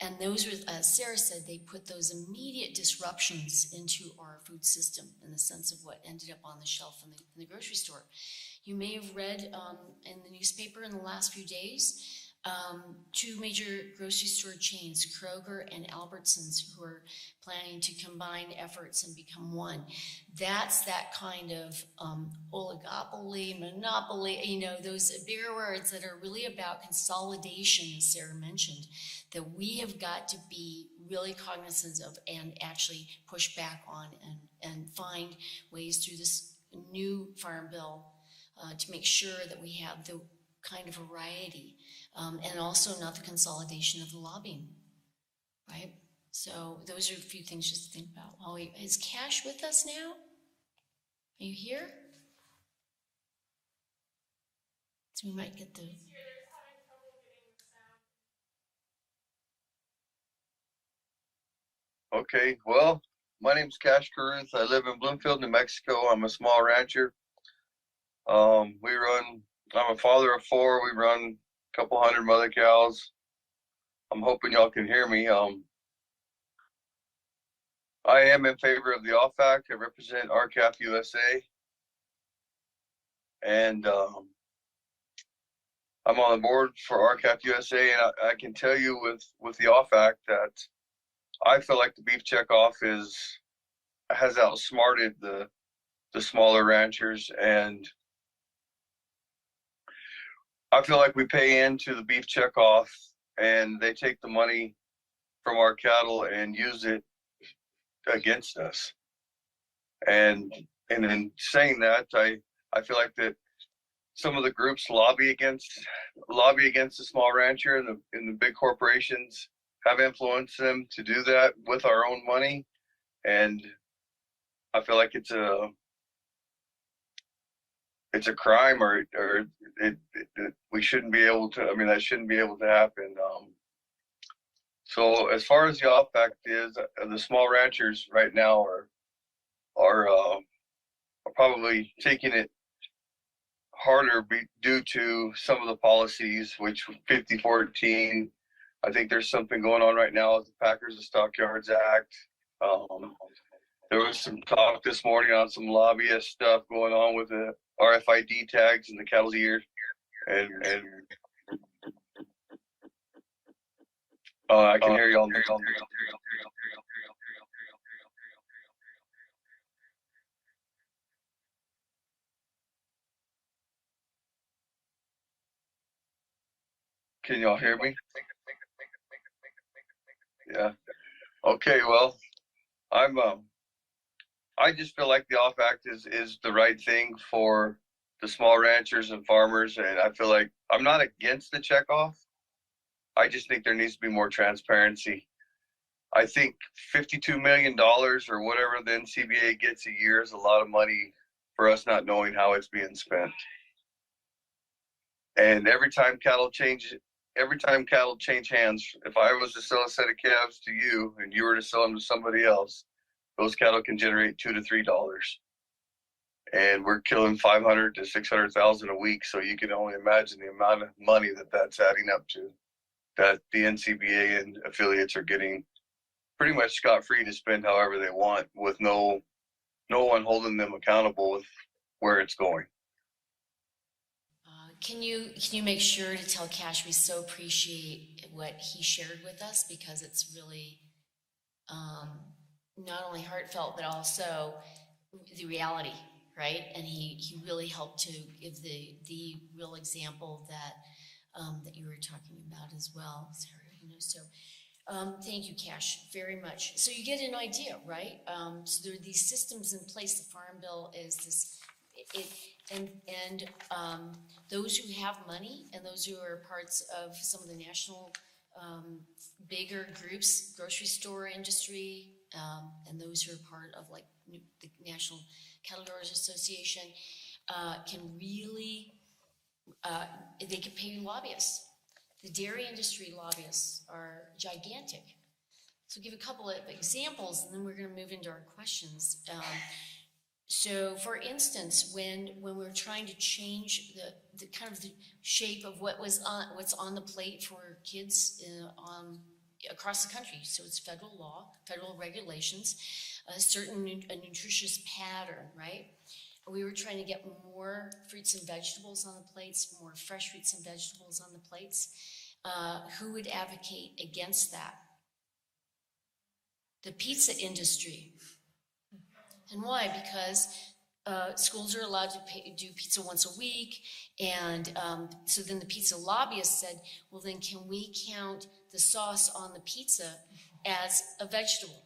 And those were, as Sarah said, they put those immediate disruptions into our food system in the sense of what ended up on the shelf in the grocery store. You may have read in the newspaper in the last few days, 2 major grocery store chains, Kroger and Albertsons, who are planning to combine efforts and become one. That's that kind of oligopoly, monopoly, those bigger words that are really about consolidation, as Sarah mentioned, that we have got to be really cognizant of and actually push back on and find ways through this new farm bill to make sure that we have the kind of variety, and also not the consolidation of the lobbying, right? So those are a few things just to think about. Holly, is Cash with us now? Are you here? So we might get the... Okay, well, my name's Cash Caruth. I live in Bloomfield, New Mexico. I'm a small rancher. I'm a father of 4. We run a couple hundred mother cows. I'm hoping y'all can hear me. I am in favor of the OFAC. I represent RCAF USA. And I'm on the board for RCAF USA, and I can tell you with the OFAC that I feel like the beef checkoff has outsmarted the smaller ranchers, and I feel like we pay into the beef checkoff, and they take the money from our cattle and use it against us. And in saying that, I feel like that some of the groups lobby against the small rancher, and the big corporations have influenced them to do that with our own money. And I feel like it's a crime, or we shouldn't be able to. I mean, that shouldn't be able to happen. So as far as the OFAC is, the small ranchers right now are probably taking it harder due to some of the policies, which 5014. I think there's something going on right now with the Packers and Stockyards Act. There was some talk this morning on some lobbyist stuff going on with the RFID tags in the cattle's ear, and I can hear y'all. Can y'all hear me? Yeah. Okay. Well, I just feel like the OFAC is the right thing for the small ranchers and farmers, and I feel like I'm not against the checkoff. I just think there needs to be more transparency. I think $52 million or whatever the NCBA gets a year is a lot of money for us not knowing how it's being spent. And every time cattle change hands, if I was to sell a set of calves to you and you were to sell them to somebody else, those cattle can generate $2 to $3. And we're killing 500 to 600,000 a week. So you can only imagine the amount of money that's adding up to, that the NCBA and affiliates are getting pretty much scot-free to spend however they want, with no one holding them accountable with where it's going. Can you make sure to tell Cash we so appreciate what he shared with us, because it's really not only heartfelt but also the reality, right? And he really helped to give the real example that that you were talking about as well, Sarah. So thank you, Cash, very much. So you get an idea, right? So there are these systems in place. The Farm Bill is this. And those who have money and those who are parts of some of the national bigger groups, grocery store industry, and those who are part of like the National Cattle Growers Association can really, they can pay lobbyists. The dairy industry lobbyists are gigantic. So I'll give a couple of examples, and then we're going to move into our questions. So, for instance, when we're trying to change the kind of the shape of what's on the plate for kids across the country, so it's federal law, federal regulations, a nutritious pattern, right? We were trying to get more fruits and vegetables on the plates, more fresh fruits and vegetables on the plates. Who would advocate against that? The pizza industry. And why? Because schools are allowed to do pizza once a week, and so then the pizza lobbyist said, well, then can we count the sauce on the pizza as a vegetable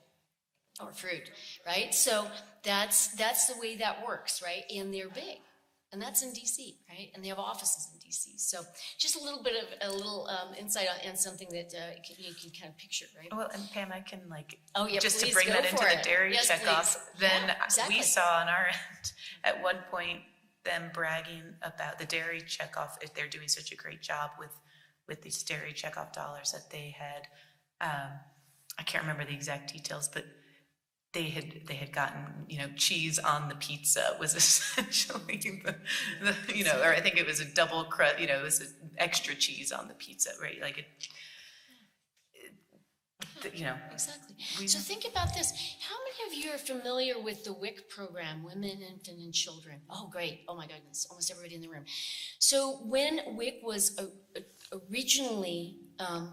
or fruit, right? So that's the way that works, right? And they're big, And that's in DC, right? And they have offices in DC. So just a little bit of insight on something that you can kind of picture, right? Well, and Pam, I can like, Oh, yeah, just to please bring go that into for the it. dairy Yes, checkoff, please. then Yeah, exactly. we saw on our end, at one point, them bragging about the dairy checkoff, if they're doing such a great job with these dairy checkoff dollars that they had, I can't remember the exact details, but they had gotten, cheese on the pizza was essentially the or I think it was a double crust, it was an extra cheese on the pizza, right? Like Exactly. So think about this. How many of you are familiar with the WIC program, Women, Infant, and Children? Oh, great. Oh, my goodness. Almost everybody in the room. So when WIC was originally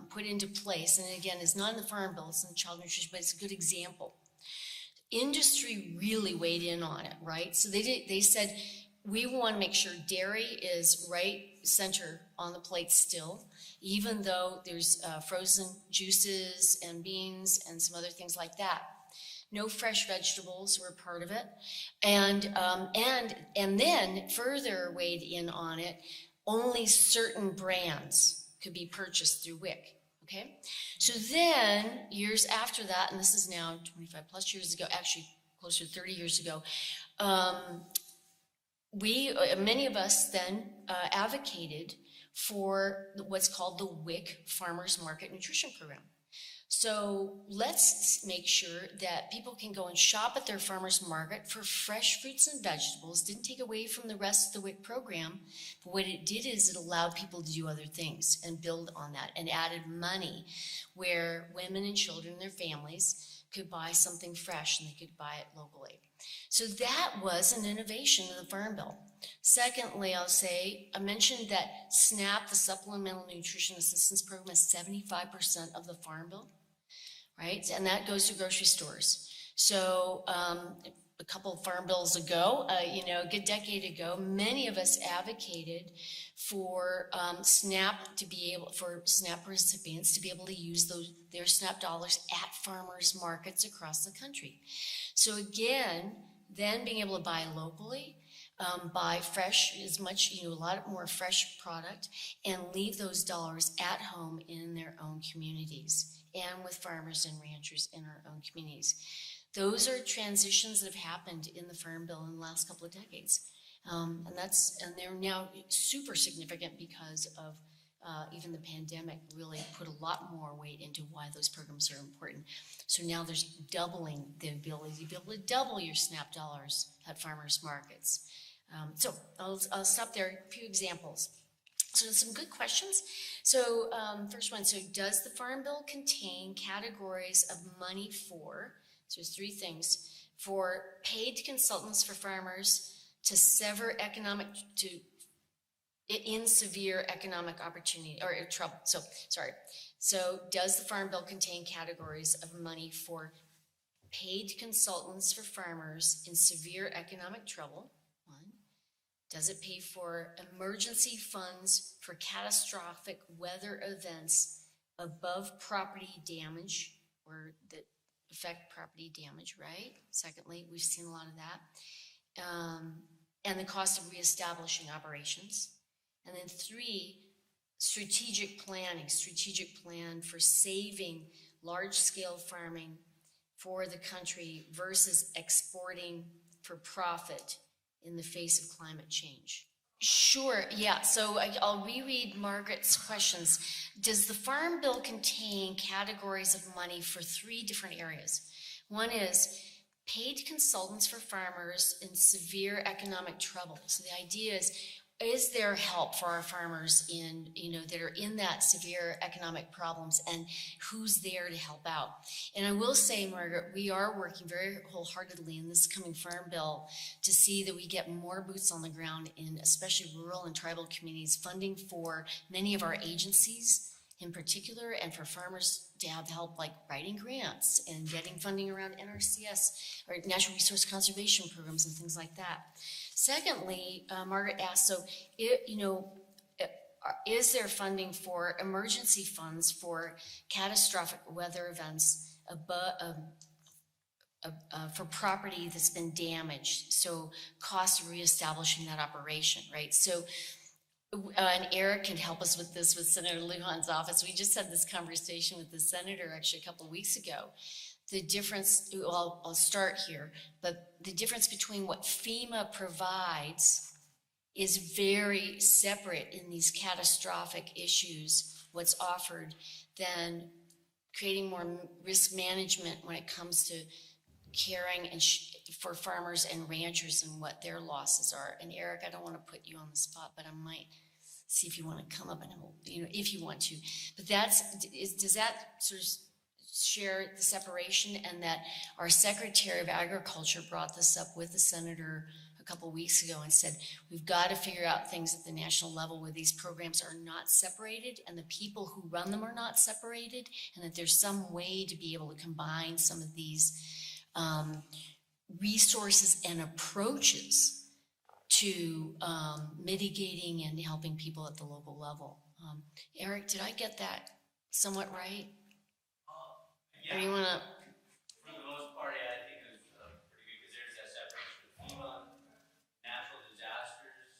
put into place, and again, it's not in the Farm Bill, it's in Child Nutrition, but it's a good example. Industry really weighed in on it, right? So they said, we want to make sure dairy is right center on the plate still, even though there's frozen juices and beans and some other things like that. No fresh vegetables were part of it. And then further weighed in on it, only certain brands could be purchased through WIC. Okay, so then years after that, and this is now 25 plus years ago, actually closer to 30 years ago, many of us then advocated for what's called the WIC Farmers Market Nutrition Program. So let's make sure that people can go and shop at their farmer's market for fresh fruits and vegetables. Didn't take away from the rest of the WIC program, but what it did is it allowed people to do other things and build on that and added money where women and children and their families could buy something fresh and they could buy it locally. So that was an innovation in the Farm Bill. Secondly, I mentioned that SNAP, the Supplemental Nutrition Assistance Program, is 75% of the Farm Bill, right? And that goes to grocery stores. So a couple of Farm Bills ago, a good decade ago, many of us advocated for SNAP recipients to be able to use their SNAP dollars at farmers markets across the country. So again, then being able to buy locally, buy fresh, a lot more fresh product, and leave those dollars at home in their own communities and with farmers and ranchers in our own communities. Those are transitions that have happened in the Farm Bill in the last couple of decades. And they're now super significant because of even the pandemic really put a lot more weight into why those programs are important. So now there's doubling the ability to be able to double your SNAP dollars at farmers markets. So I'll stop there. A few examples. So some good questions. So first one, so does the Farm Bill contain categories of money for, so there's three things, for paid consultants for farmers to in severe economic opportunity or trouble. So does the Farm Bill contain categories of money for paid consultants for farmers in severe economic trouble? One. Does it pay for emergency funds for catastrophic weather events above property damage or that affect property damage, right? Secondly, we've seen a lot of that. And the cost of reestablishing operations. And then three, strategic plan for saving large-scale farming for the country versus exporting for profit in the face of climate change. Sure, yeah, so I'll reread Margaret's questions. Does the Farm Bill contain categories of money for three different areas? One is paid consultants for farmers in severe economic trouble. So the idea is there help for our farmers that are in that severe economic problems, and who's there to help out? And I will say, Margaret, we are working very wholeheartedly in this coming Farm Bill to see that we get more boots on the ground in especially rural and tribal communities, funding for many of our agencies in particular, and for farmers to have help like writing grants and getting funding around NRCS or Natural Resource Conservation programs and things like that. Secondly, Margaret asked, so is there funding for emergency funds for catastrophic weather events for property that's been damaged. So cost of reestablishing that operation, right? So, and Eric can help us with this with Senator Lujan's office. We just had this conversation with the senator actually a couple of weeks ago. The difference, well, I'll start here, but the difference between what FEMA provides is very separate in these catastrophic issues, what's offered, than creating more risk management when it comes to caring and for farmers and ranchers and what their losses are. And Eric, I don't want to put you on the spot, but I might see if you want to come up and, if you want to. But does that sort of share the separation, and that our Secretary of Agriculture brought this up with the senator a couple of weeks ago and said, we've got to figure out things at the national level where these programs are not separated and the people who run them are not separated, and that there's some way to be able to combine some of these resources and approaches to mitigating and helping people at the local level. Eric, did I get that somewhat right? Yeah. Or you want to? For the most part, yeah, I think it was pretty good because there's that separation of FEMA, natural disasters.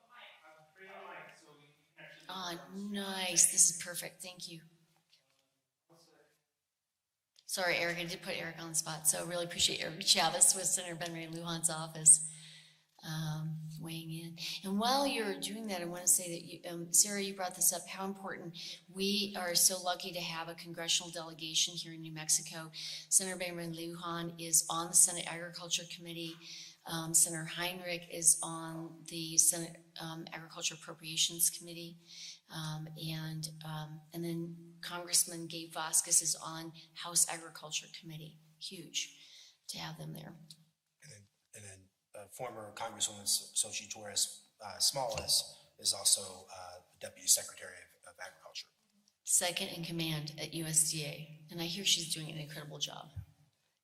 I'm pretty on mic, so we can actually. Oh, nice. This is perfect. Thank you. Sorry, Eric, I did put Eric on the spot, so I really appreciate Eric Chavez with Senator Ben Ray Lujan's office weighing in. And while you're doing that, I want to say that, you, Sarah, you brought this up, how important. We are so lucky to have a congressional delegation here in New Mexico. Senator Ben Ray Lujan is on the Senate Agriculture Committee. Senator Heinrich is on the Senate Agriculture Appropriations Committee. And then Congressman Gabe Vasquez is on House Agriculture Committee. Huge to have them there. And then former Congresswoman Xochitl Torres Smallas is also Deputy Secretary of Agriculture. Second in command at USDA. And I hear she's doing an incredible job.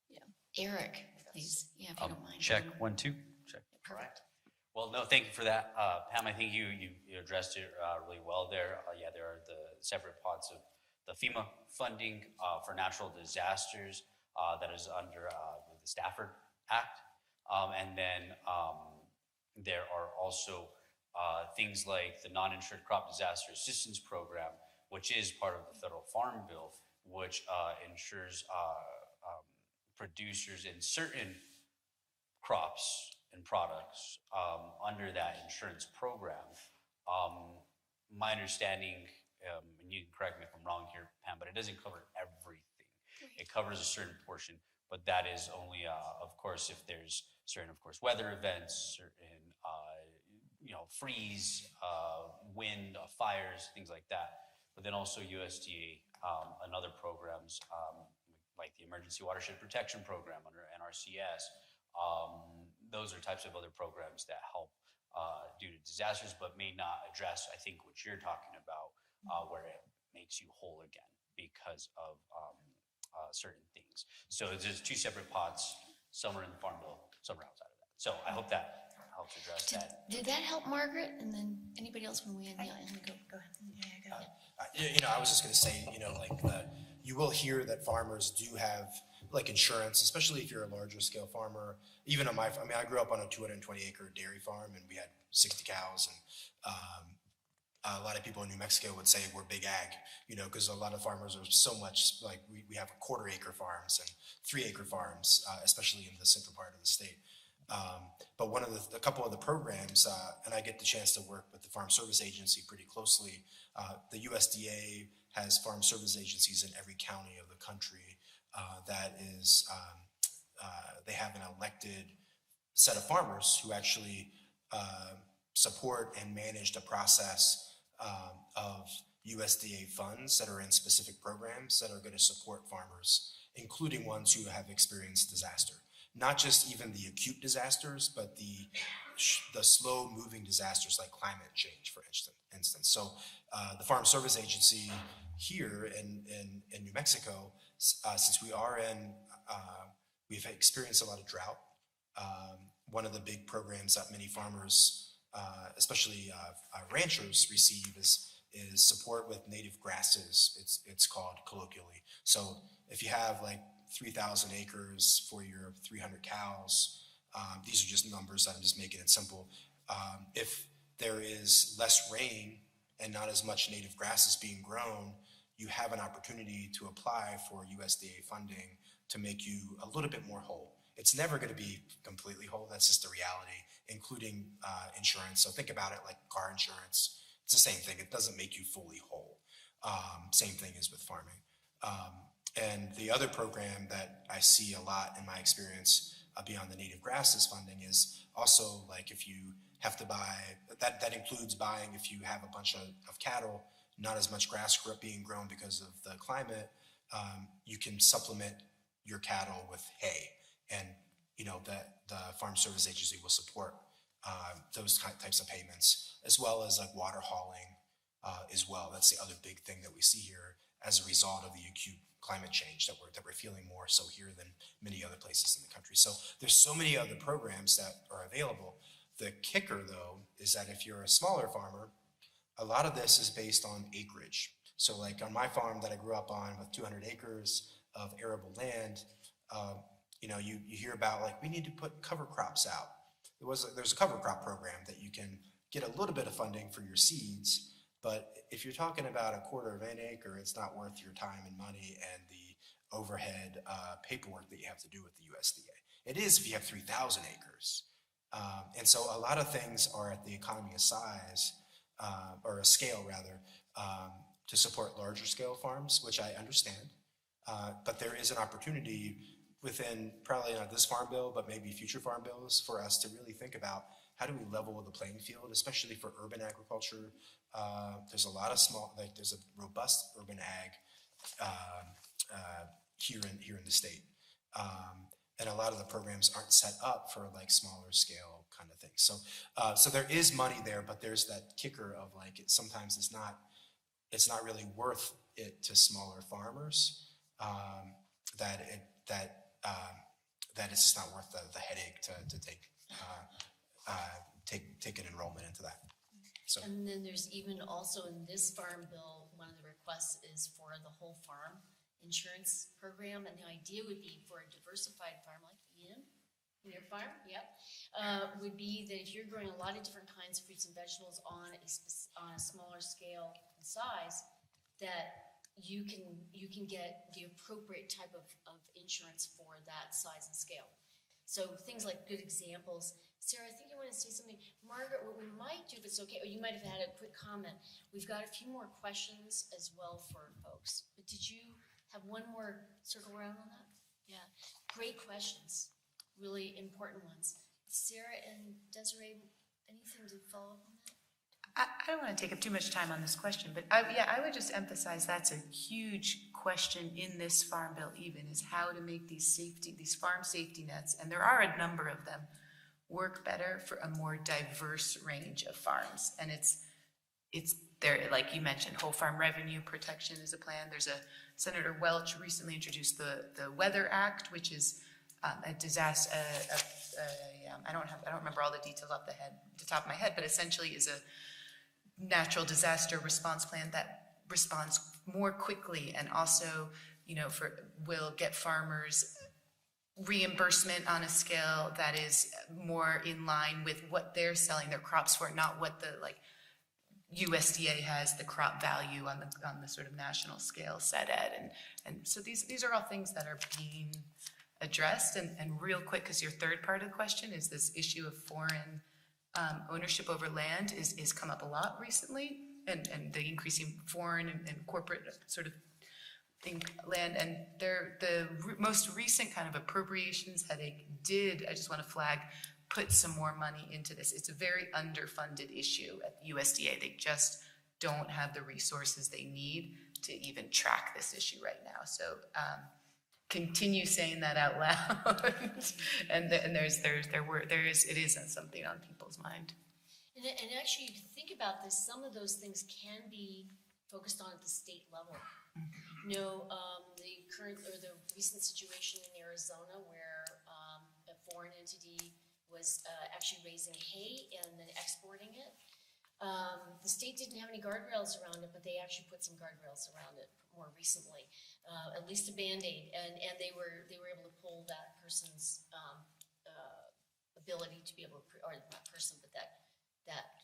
Yeah. Eric, please. Yeah, if you don't mind. Check, 1, 2, check. Perfect. Well, no, thank you for that. Pam, I think you addressed it really well there. Yeah, there are the separate pots of the FEMA funding for natural disasters that is under the Stafford Act. And then there are also things like the non-insured crop disaster assistance program, which is part of the federal farm bill, which ensures producers in certain crops and products under that insurance program. My understanding, and you can correct me if I'm wrong here, Pam, but it doesn't cover everything. It covers a certain portion, but that is only, of course, if there's certain, of course, weather events, certain, freeze, wind, fires, things like that. But then also USDA and other programs like the Emergency Watershed Protection Program under NRCS. Those are types of other programs that help due to disasters, but may not address, I think, what you're talking about, where it makes you whole again because of certain things. So there's two separate pots. Some are in the Farm Bill, some are outside of that. So I hope that helps address that. Did that help, Margaret? And then anybody else when we end? Yeah, go ahead. Yeah, go ahead. I was just going to say, you will hear that farmers do have like insurance, especially if you're a larger scale farmer. Even on I grew up on a 220 acre dairy farm, and we had 60 cows, and a lot of people in New Mexico would say we're big ag, because a lot of farmers are so much like we have 1/4 acre farms and 3 acre farms, especially in the central part of the state. But a couple of the programs, and I get the chance to work with the Farm Service Agency pretty closely. The USDA has farm service agencies in every county of the country. That is, they have an elected set of farmers who actually support and manage the process of USDA funds that are in specific programs that are going to support farmers, including ones who have experienced disaster. Not just even the acute disasters, but the slow moving disasters like climate change, for instance. So the Farm Service Agency here in New Mexico, since we've experienced a lot of drought. One of the big programs that many farmers, especially ranchers, receive is support with native grasses. It's called colloquially. So if you have like 3,000 acres for your 300 cows, these are just numbers, I'm just making it simple. If there is less rain and not as much native grasses being grown, you have an opportunity to apply for USDA funding to make you a little bit more whole. It's never going to be completely whole. That's just the reality, including insurance. So think about it like car insurance. It's the same thing. It doesn't make you fully whole. Same thing is with farming. And the other program that I see a lot in my experience beyond the native grasses funding is also like if you have to buy, that includes buying if you have a bunch of cattle, not as much grass being grown because of the climate, you can supplement your cattle with hay. And you know that the Farm Service Agency will support those types of payments, as well as like water hauling as well. That's the other big thing that we see here as a result of the acute climate change that we're feeling more so here than many other places in the country. So there's so many other programs that are available. The kicker though is that if you're a smaller farmer, a lot of this is based on acreage. So like on my farm that I grew up on with 200 acres of arable land, you know, you hear about like, we need to put cover crops out. There's a cover crop program that you can get a little bit of funding for your seeds, but if you're talking about a quarter of an acre, it's not worth your time and money and the overhead paperwork that you have to do with the USDA. It is if you have 3,000 acres. And so a lot of things are at the economy of size, or a scale rather, to support larger scale farms, which I understand. But there is an opportunity within probably not this farm bill, but maybe future farm bills for us to really think about how do we level the playing field, especially for urban agriculture. There's a lot of there's a robust urban ag here in the state. And a lot of the programs aren't set up for like smaller scale kind of things. So there is money there, but there's that kicker of like, sometimes it's not really worth it to smaller farmers, that it's just not worth the headache to take an enrollment into that. So. And then there's even also in this farm bill, one of the requests is for the whole farm insurance program, and the idea would be for a diversified farm like Ian, your farm, yep, would be that if you're growing a lot of different kinds of fruits and vegetables on a smaller scale and size, that you can get the appropriate type of insurance for that size and scale. So things like good examples. Sarah, I think you want to say something. Margaret, what we might do, if it's okay, or you might have had a quick comment. We've got a few more questions as well for folks. But did you have one more circle around on that? Yeah, great questions, really important ones. Sarah and Desiree, anything to follow up on that? I don't want to take up too much time on this question, but I would just emphasize that's a huge question in this farm bill even, is how to make these farm safety nets, and there are a number of them, work better for a more diverse range of farms. And it's there, like you mentioned, whole farm revenue protection is a plan. There's Senator Welch recently introduced the Weather Act, which is a disaster, I don't remember all the details off the top of my head, but essentially is a natural disaster response plan that responds more quickly, and also, will get farmers reimbursement on a scale that is more in line with what they're selling their crops for, not what the USDA has the crop value on the sort of national scale set at, and so these are all things that are being addressed. And real quick, because your third part of the question is this issue of foreign ownership over land is come up a lot recently, and the increasing foreign and corporate sort of land, and the most recent kind of appropriations headache I just want to flag, put some more money into this. It's a very underfunded issue at the USDA. They just don't have the resources they need to even track this issue right now. So continue saying that out loud, and it is something on people's mind. And actually, if you think about this, some of those things can be focused on at the state level. The recent situation in Arizona where a foreign entity was actually raising hay and then exporting it. The state didn't have any guardrails around it, but they actually put some guardrails around it more recently, at least a Band-Aid, and they were able to pull that person's ability to be able to, or not person, but that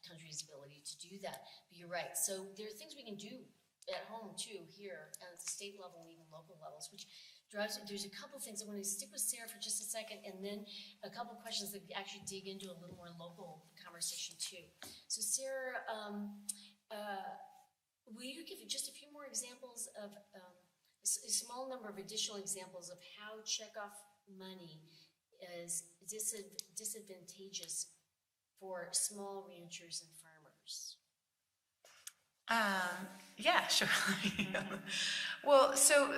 country's ability to do that. But you're right. So there are things we can do at home too, here, and at the state level and even local levels, which drives, there's a couple things. I want to stick with Sarah for just a second, and then a couple questions that actually dig into a little more local conversation too. So Sarah, will you give just a few more examples of, a small number of additional examples of how checkoff money is disadvantageous for small ranchers and farmers? Yeah, sure. Well, so,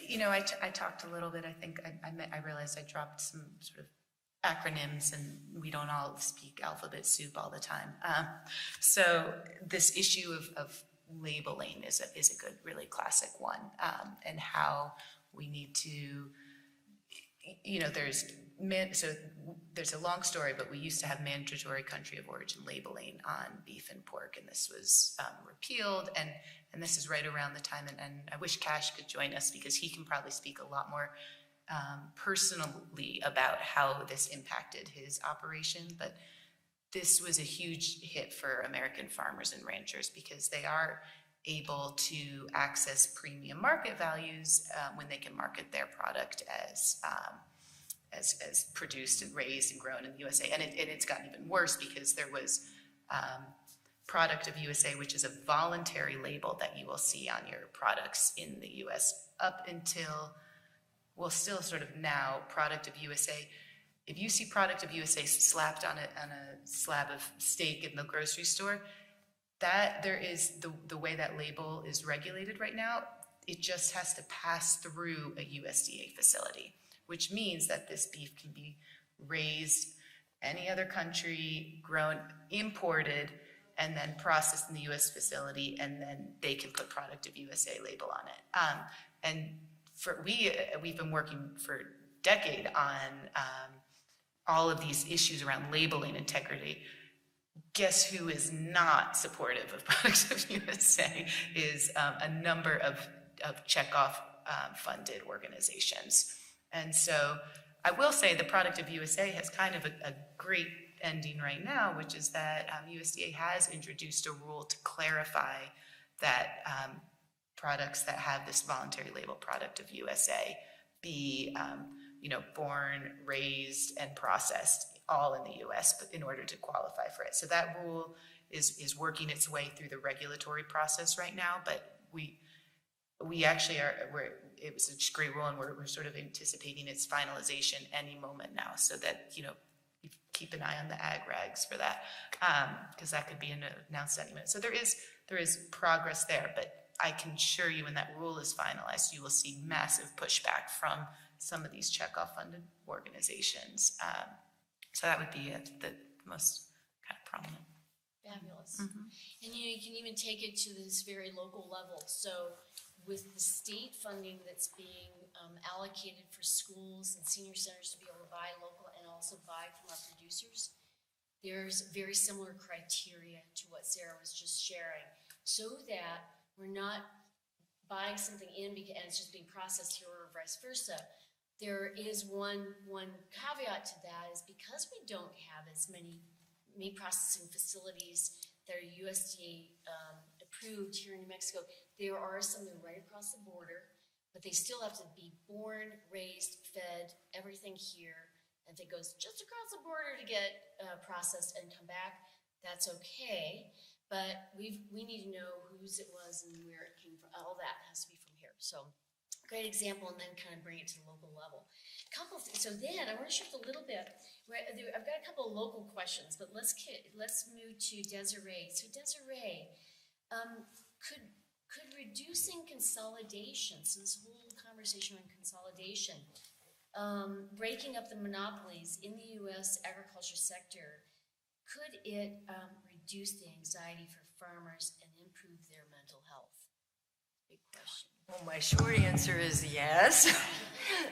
you know, I talked a little bit, I think I realized I dropped some sort of acronyms, and we don't all speak alphabet soup all the time. So this issue of labeling is a good, really classic one, and how we need to, you know, there's a long story, but we used to have mandatory country of origin labeling on beef and pork, and this was repealed, and this is right around the time, and I wish Cash could join us, because he can probably speak a lot more personally about how this impacted his operation. But this was a huge hit for American farmers and ranchers, because they are able to access premium market values when they can market their product as produced and raised and grown in the USA. And it's gotten even worse, because there was Product of USA, which is a voluntary label that you will see on your products in the US up until, well, still sort of now, Product of USA. If you see Product of USA slapped on a slab of steak in the grocery store, that there is the way that label is regulated right now, it just has to pass through a USDA facility, which means that this beef can be raised any other country, grown, imported, and then processed in the US facility, and then they can put Product of USA label on it. And we've been working for a decade on all of these issues around labeling integrity. Guess who is not supportive of Products of USA is a number of checkoff funded organizations. And so I will say the Product of USA has kind of a great ending right now, which is that USDA has introduced a rule to clarify that products that have this voluntary label, Product of USA, be born, raised, and processed all in the US, but in order to qualify for it. So that rule is working its way through the regulatory process right now, but we actually it was a great rule, and we're sort of anticipating its finalization any moment now, so that, you keep an eye on the ag rags for that, because that could be announced any minute. So there is progress there, but I can assure you when that rule is finalized, you will see massive pushback from some of these checkoff funded organizations. So that would be the most kind of prominent. Fabulous. And you can even take it to this very local level. So with the state funding that's being allocated for schools and senior centers to be able to buy local and also buy from our producers, there's very similar criteria to what Sarah was just sharing, so that we're not buying something in and it's just being processed here or vice versa. There is one caveat to that, is because we don't have as many meat processing facilities that are USDA approved here in New Mexico. There are some that are right across the border, but they still have to be born, raised, fed, everything here. And if it goes just across the border to get processed and come back, that's okay. But we need to know whose it was and where it came from. All that has to be from here. So great example, and then kind of bring it to the local level. So then I want to shift a little bit. I've got a couple of local questions, but let's move to Desiree. So Desiree, could reducing consolidation, so this whole conversation on consolidation, breaking up the monopolies in the U.S. agriculture sector, could it reduce the anxiety for farmers and improve their mental health? Big question. Well, my short answer is yes.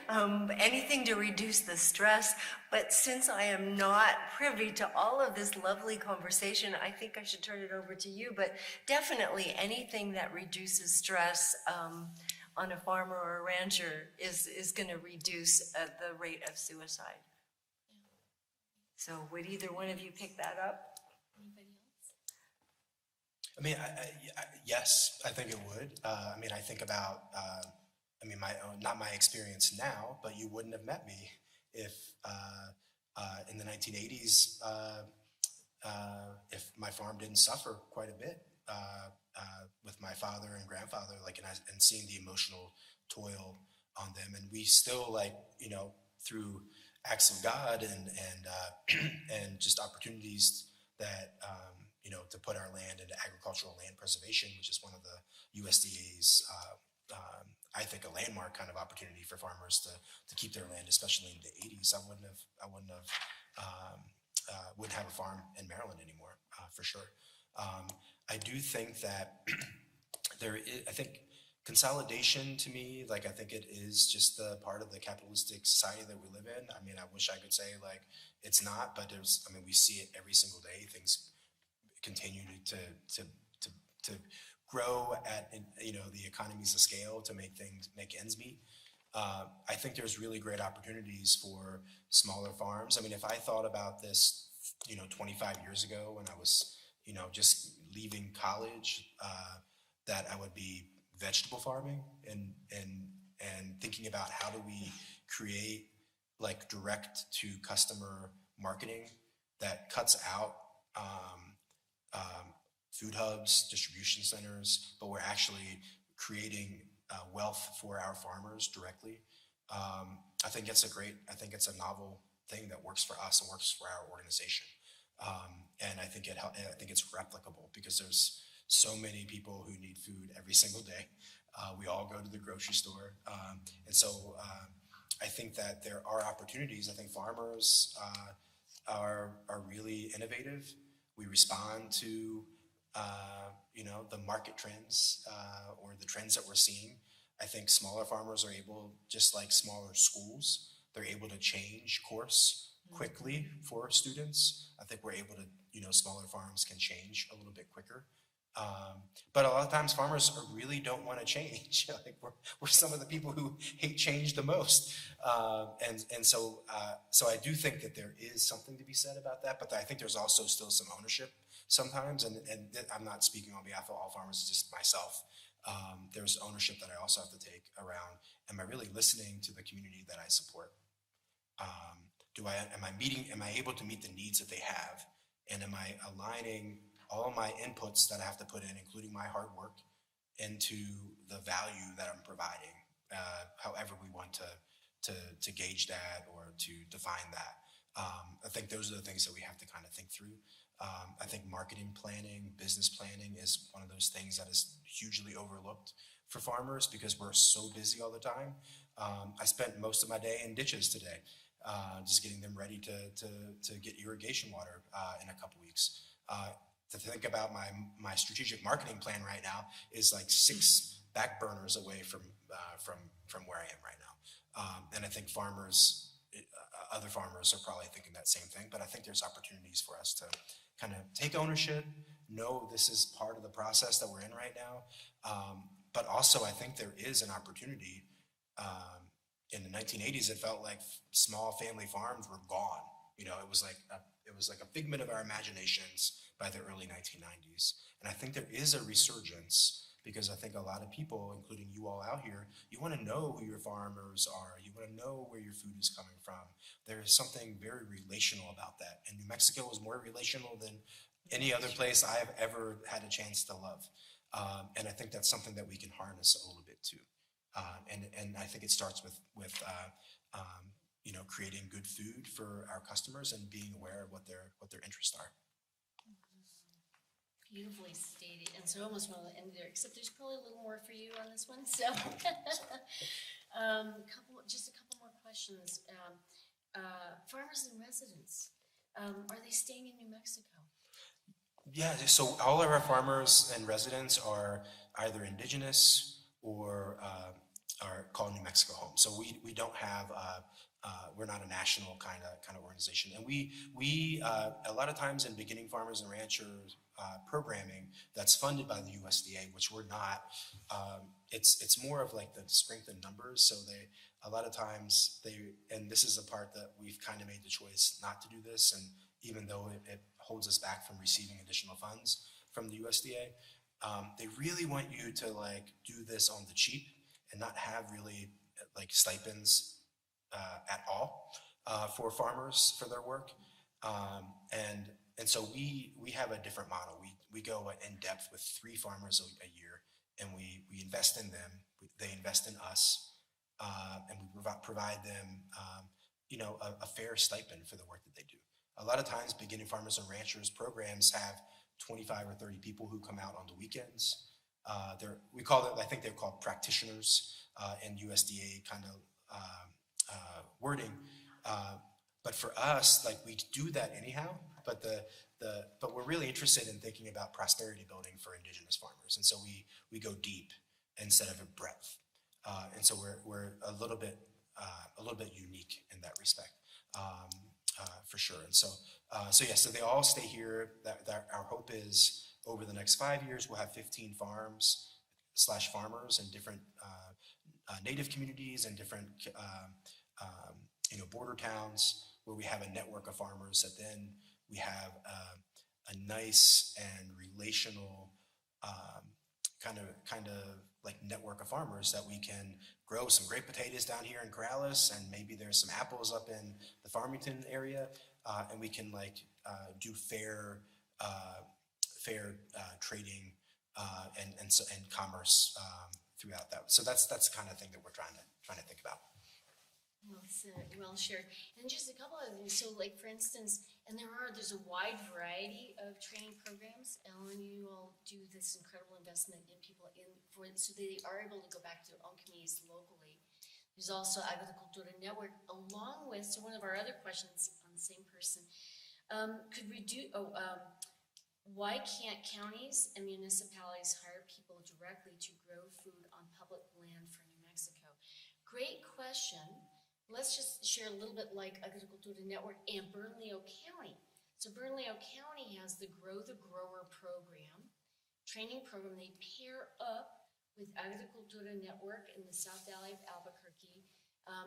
Anything to reduce the stress, but since I am not privy to all of this lovely conversation, I think I should turn it over to you, but definitely anything that reduces stress on a farmer or a rancher is going to reduce the rate of suicide. So would either one of you pick that up? Anybody else? I mean, yes, I think it would. I mean, I think about, I mean, my own, not my experience now, but you wouldn't have met me if in the 1980s, if my farm didn't suffer quite a bit with my father and grandfather, like, and seeing the emotional toil on them. And we still, like, you know, through acts of God and just opportunities that, you know, to put our land into agricultural land preservation, which is one of the USDA's, I think, a landmark kind of opportunity for farmers to keep their land, especially in the 80s. I wouldn't have a farm in Maryland anymore, for sure. I do think that I think consolidation, to me, like, I think it is just the part of the capitalistic society that we live in. I mean, I wish I could say, like, it's not, but I mean, we see it every single day. Things continue to grow at, you know, the economies of scale to make ends meet. I think there's really great opportunities for smaller farms. I mean, if I thought about this, you know, 25 years ago when I was, you know, just leaving college, that I would be vegetable farming and thinking about how do we create, like, direct to customer marketing that cuts out food hubs, distribution centers, but we're actually creating wealth for our farmers directly. I think it's a novel thing that works for us and works for our organization. And I think it's replicable because there's so many people who need food every single day. We all go to the grocery store. And so I think that there are opportunities. I think farmers are really innovative. We respond to you know, the market trends or the trends that we're seeing. I think smaller farmers are able, just like smaller schools, they're able to change course quickly for students. I think we're able to, you know, smaller farms can change a little bit quicker. But a lot of times farmers really don't want to change. Like, we're some of the people who hate change the most. So I do think that there is something to be said about that, but I think there's also still some ownership sometimes, and I'm not speaking on behalf of all farmers, it's just myself. There's ownership that I also have to take around, am I really listening to the community that I support? Am I able to meet the needs that they have? And am I aligning all my inputs that I have to put in, including my hard work, into the value that I'm providing, however we want to gauge that or to define that. I think those are the things that we have to kind of think through. I think marketing planning, business planning is one of those things that is hugely overlooked for farmers because we're so busy all the time. I spent most of my day in ditches today, just getting them ready to get irrigation water in a couple weeks. To think about my strategic marketing plan right now is like 6 back burners away from where I am right now. And I think other farmers are probably thinking that same thing, but I think there's opportunities for us to kind of take ownership, know this is part of the process that we're in right now. But also I think there is an opportunity. In the 1980s, it felt like small family farms were gone. You know, it was like a figment of our imaginations by the early 1990s. And I think there is a resurgence because I think a lot of people, including you all out here, you want to know who your farmers are. You want to know where your food is coming from. There is something very relational about that. And New Mexico is more relational than any other place I have ever had a chance to love. And I think that's something that we can harness a little bit too. And I think it starts with you know, creating good food for our customers and being aware of what their interests are. Beautifully stated, and so I almost want to end there, except there's probably a little more for you on this one, so. Just a couple more questions. Farmers and residents, are they staying in New Mexico? Yeah, so all of our farmers and residents are either indigenous or call New Mexico home. So we don't have we're not a national kind of organization, and we a lot of times in beginning farmers and ranchers programming that's funded by the USDA, which we're not. It's more of like the strength in numbers. So a lot of times and this is a part that we've kind of made the choice not to do this, and even though it holds us back from receiving additional funds from the USDA, they really want you to like do this on the cheap and not have really like stipends at all for farmers for their work. And so we have a different model. We go in depth with 3 farmers a year, and we invest in them. They invest in us, and we provide them, a fair stipend for the work that they do. A lot of times, beginning farmers and ranchers programs have 25 or 30 people who come out on the weekends. We call them, I think they're called practitioners in USDA kind of wording. But for us, like we do that anyhow, but but we're really interested in thinking about prosperity building for indigenous farmers. And so we go deep instead of a breadth. And so we're a little bit unique in that respect, for sure. And so they all stay here. That our hope is over the next 5 years, we'll have 15 farms/farmers in different native communities and different border towns, where we have a network of farmers that then we have a nice and relational kind of like network of farmers that we can grow some great potatoes down here in Corrales, and maybe there's some apples up in the Farmington area, and we can like do fair trading and commerce throughout that. So that's the kind of thing that we're trying to think about. Well said, well shared. And just a couple of things. So like for instance, and there's a wide variety of training programs. Ellen, you all do this incredible investment in people so they are able to go back to their own communities locally. There's also Agricultura Network, along with, so one of our other questions on the same person, why can't counties and municipalities hire people directly to grow food on public land for New Mexico? Great question. Let's just share a little bit like Agricultura Network and Bernalillo County. So Bernalillo County has the Grow the Grower program, training program. They pair up with Agricultura Network in the South Valley of Albuquerque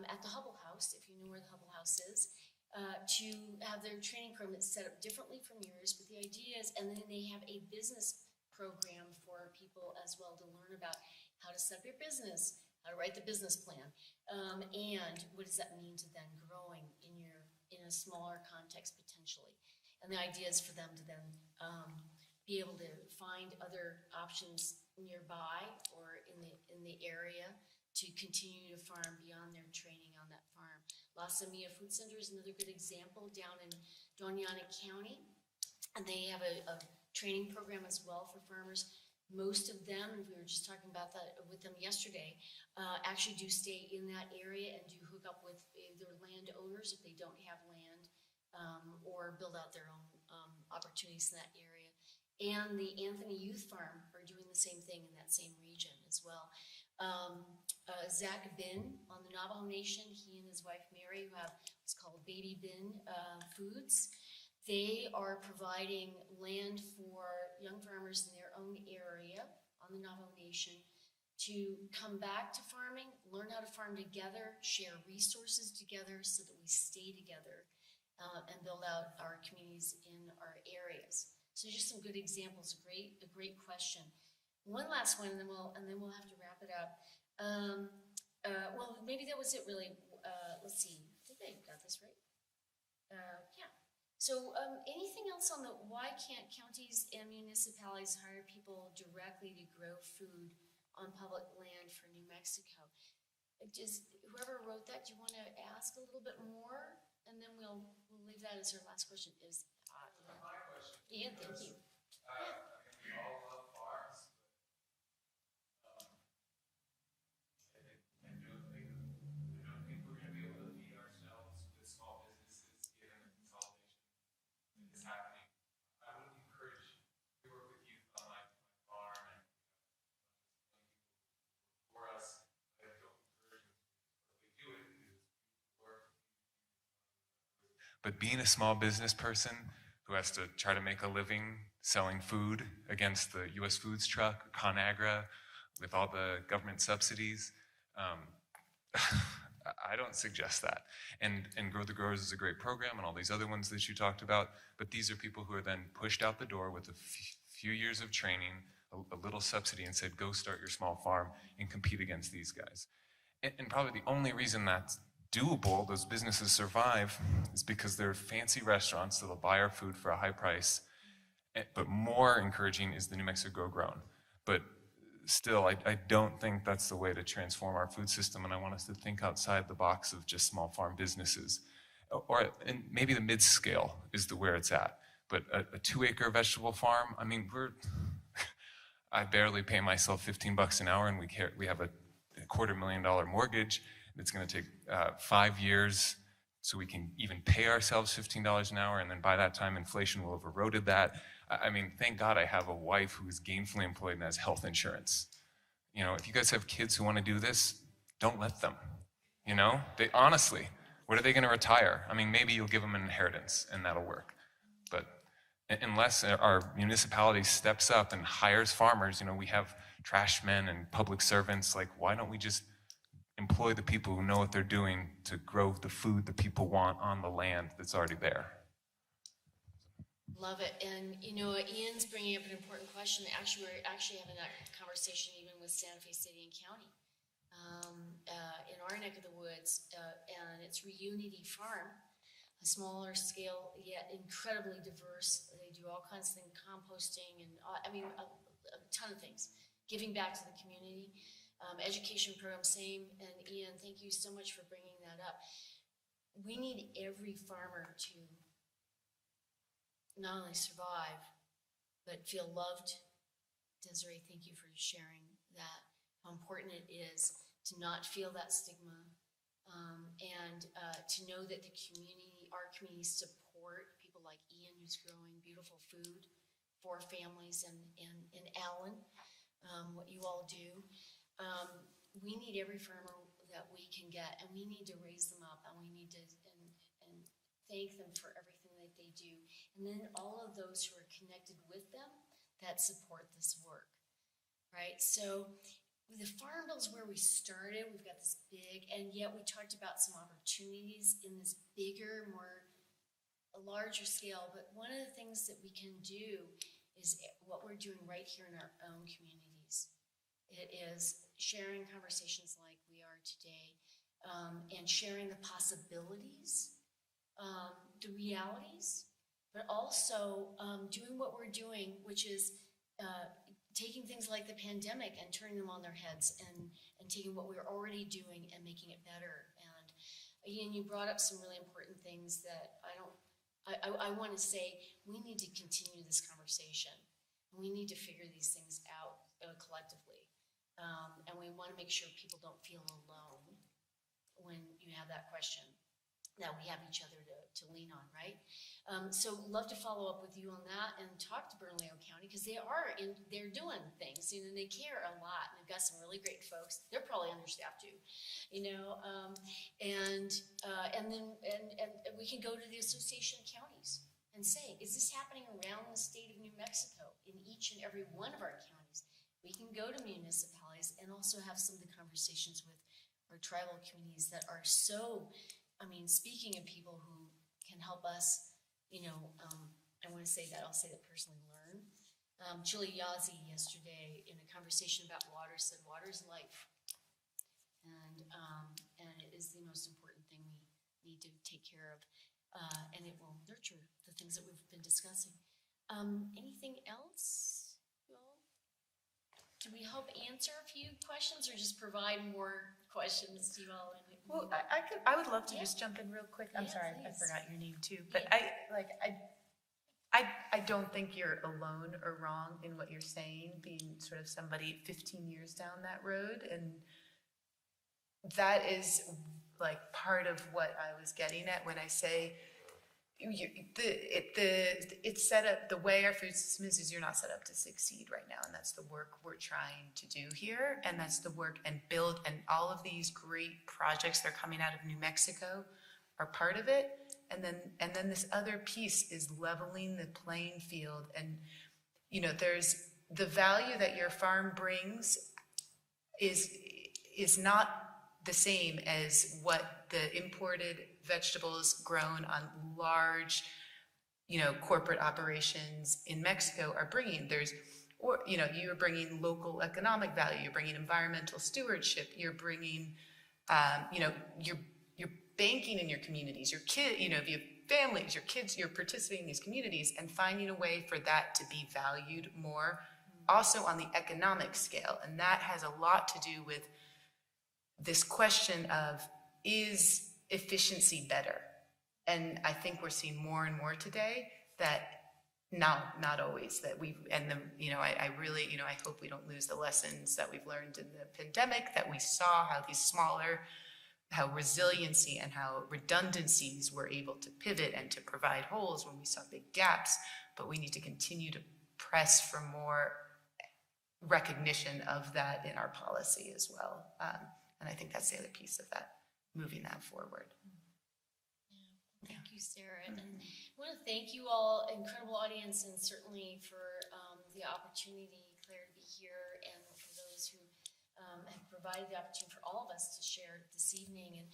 at the Hubble House, if you know where the Hubble House is, to have their training program that's set up differently from yours, but the idea is, and then they have a business program for people as well to learn about how to set up your business, how to write the business plan, and what does that mean to then growing in a smaller context potentially. And the idea is for them to then be able to find other options nearby or in the area to continue to farm beyond their training on that farm. La Semilla Food Center is another good example down in Doña Ana County, and they have a training program as well for farmers. Most of them, and we were just talking about that with them yesterday, actually do stay in that area and do hook up with either landowners if they don't have land, or build out their own opportunities in that area. And the Anthony Youth Farm are doing the same thing in that same region as well. Zach Bin on the Navajo Nation, he and his wife Mary, who have what's called Baby Bin Foods. They are providing land for young farmers in their own area on the Navajo Nation to come back to farming, learn how to farm together, share resources together so that we stay together and build out our communities in our areas. So just some good examples, a great question. One last one, and then we'll have to wrap it up. Well, maybe that was it really. Let's see, I think I got this right. Yeah. So anything else on why can't counties and municipalities hire people directly to grow food on public land for New Mexico? Whoever wrote that, do you want to ask a little bit more? And then we'll leave that as our last question. My question. Ian, thank you. We all love farms, but I don't think we're going to be able to feed ourselves with small businesses given the consolidation that is happening. I would encourage to work with youth on my farm and But being a small business person who has to try to make a living selling food against the US Foods truck, ConAgra, with all the government subsidies, I don't suggest that. And Grow the Growers is a great program, and all these other ones that you talked about, but these are people who are then pushed out the door with a few years of training, a little subsidy, and said, go start your small farm and compete against these guys. And probably the only reason that's doable, those businesses survive, is because they're fancy restaurants that'll buy our food for a high price. But more encouraging is the New Mexico Grow Grown. But still, I don't think that's the way to transform our food system, and I want us to think outside the box of just small farm businesses. And maybe the mid-scale is where it's at. But a 2-acre vegetable farm, I mean, I barely pay myself $15 an hour, and we have a $250,000 mortgage. It's going to take 5 years so we can even pay ourselves $15 an hour, and then by that time, inflation will have eroded that. I mean, thank God I have a wife who is gainfully employed and has health insurance. You know, if you guys have kids who want to do this, don't let them. You know, honestly, what are they going to retire? I mean, maybe you'll give them an inheritance and that'll work. But unless our municipality steps up and hires farmers, you know, we have trash men and public servants, like, why don't we just employ the people who know what they're doing to grow the food that people want on the land that's already there? Love it. And, you know, Ian's bringing up an important question. Actually, we're having that conversation even with Santa Fe City and County in our neck of the woods, and it's Reunity Farm, a smaller scale yet incredibly diverse. They do all kinds of things, composting, and a ton of things, giving back to the community. Education program, same. And Ian, thank you so much for bringing that up. We need every farmer to not only survive, but feel loved. Desiree, thank you for sharing that, how important it is to not feel that stigma, and to know that our community support people like Ian, who's growing beautiful food for families, and Alan, what you all do. We need every farmer that we can get, and we need to raise them up, and we need to and thank them for everything that they do. And then all of those who are connected with them that support this work, right? So the Farm Bill is where we started. We've got this big, and yet we talked about some opportunities in this bigger, a larger scale. But one of the things that we can do is what we're doing right here in our own communities. It is sharing conversations like we are today, and sharing the possibilities, the realities, but also doing what we're doing, which is taking things like the pandemic and turning them on their heads, and taking what we're already doing and making it better. And Ian, you brought up some really important things that I want to say. We need to continue this conversation. We need to figure these things out collectively. And we want to make sure people don't feel alone when you have that question, that we have each other to lean on, right? So love to follow up with you on that and talk to Bernalillo County, because they're doing things, you know, they care a lot, and they've got some really great folks. They're probably understaffed too, you know, and then we can go to the Association of Counties and say, is this happening around the state of New Mexico in each and every one of our counties? We can go to municipalities and also have some of the conversations with our tribal communities that are so, speaking of people who can help us, you know, I want to say that, I'll say that personally, learn. Julie Yazzie yesterday in a conversation about water said, water is life. And it is the most important thing we need to take care of. And it will nurture the things that we've been discussing. Anything else, you all? Do we help answer a few questions, or just provide more questions to you all? Well, I would love to just jump in real quick. I'm sorry, I forgot your name too. But I don't think you're alone or wrong in what you're saying, being sort of somebody 15 years down that road. And that is like part of what I was getting at when I say it's set up, the way our food system is you're not set up to succeed right now. And that's the work we're trying to do here. And that's the work and build, and all of these great projects that are coming out of New Mexico are part of it. And then this other piece is leveling the playing field. And, you know, there's the value that your farm brings is not the same as what the imported vegetables grown on large, you know, corporate operations in Mexico are bringing. Or, you know, you're bringing local economic value, you're bringing environmental stewardship, you're bringing, you know, you're banking in your communities, your kid, you know, if you have families, your kids, you're participating in these communities and finding a way for that to be valued more, also on the economic scale. And that has a lot to do with this question of, is efficiency better? And I think we're seeing more and more today that not always, that you know, I really, you know, I hope we don't lose the lessons that we've learned in the pandemic, that we saw how resiliency and how redundancies were able to pivot and to provide holes when we saw big gaps, but we need to continue to press for more recognition of that in our policy as well. And I think that's the other piece of that, moving that forward. Thank you, Sarah. And I want to thank you all, incredible audience, and certainly for the opportunity, Claire, to be here, and for those who have provided the opportunity for all of us to share this evening. And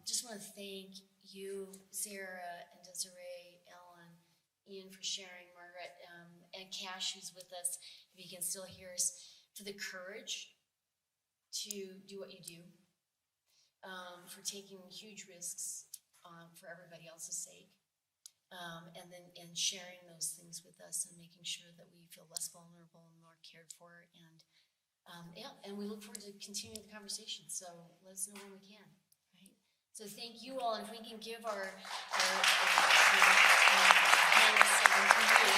just want to thank you, Sarah and Desiree, Ellen, Ian for sharing, Margaret, and Cash, who's with us, if you can still hear us, for the courage to do what you do, for taking huge risks for everybody else's sake, and sharing those things with us and making sure that we feel less vulnerable and more cared for. And and we look forward to continuing the conversation. So let us know when we can. Right. So thank you all, and if we can give our panelists some applause.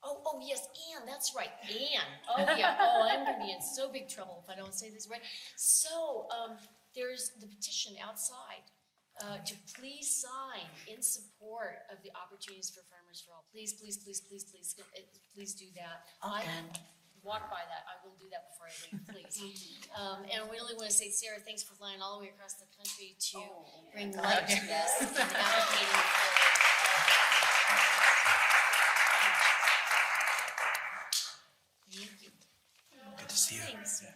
Oh, yes, Anne, that's right, Anne. Oh, yeah, I'm gonna be in so big trouble if I don't say this right. So, there's the petition outside to please sign in support of the Opportunities for Farmers for All. Please, please, please, please, please, please do that. I walk by that, I will do that before I leave, please. And I really wanna say, Sarah, thanks for flying all the way across the country to bring light to this and advocating for Thank you. Good to see you. Thanks. Yeah.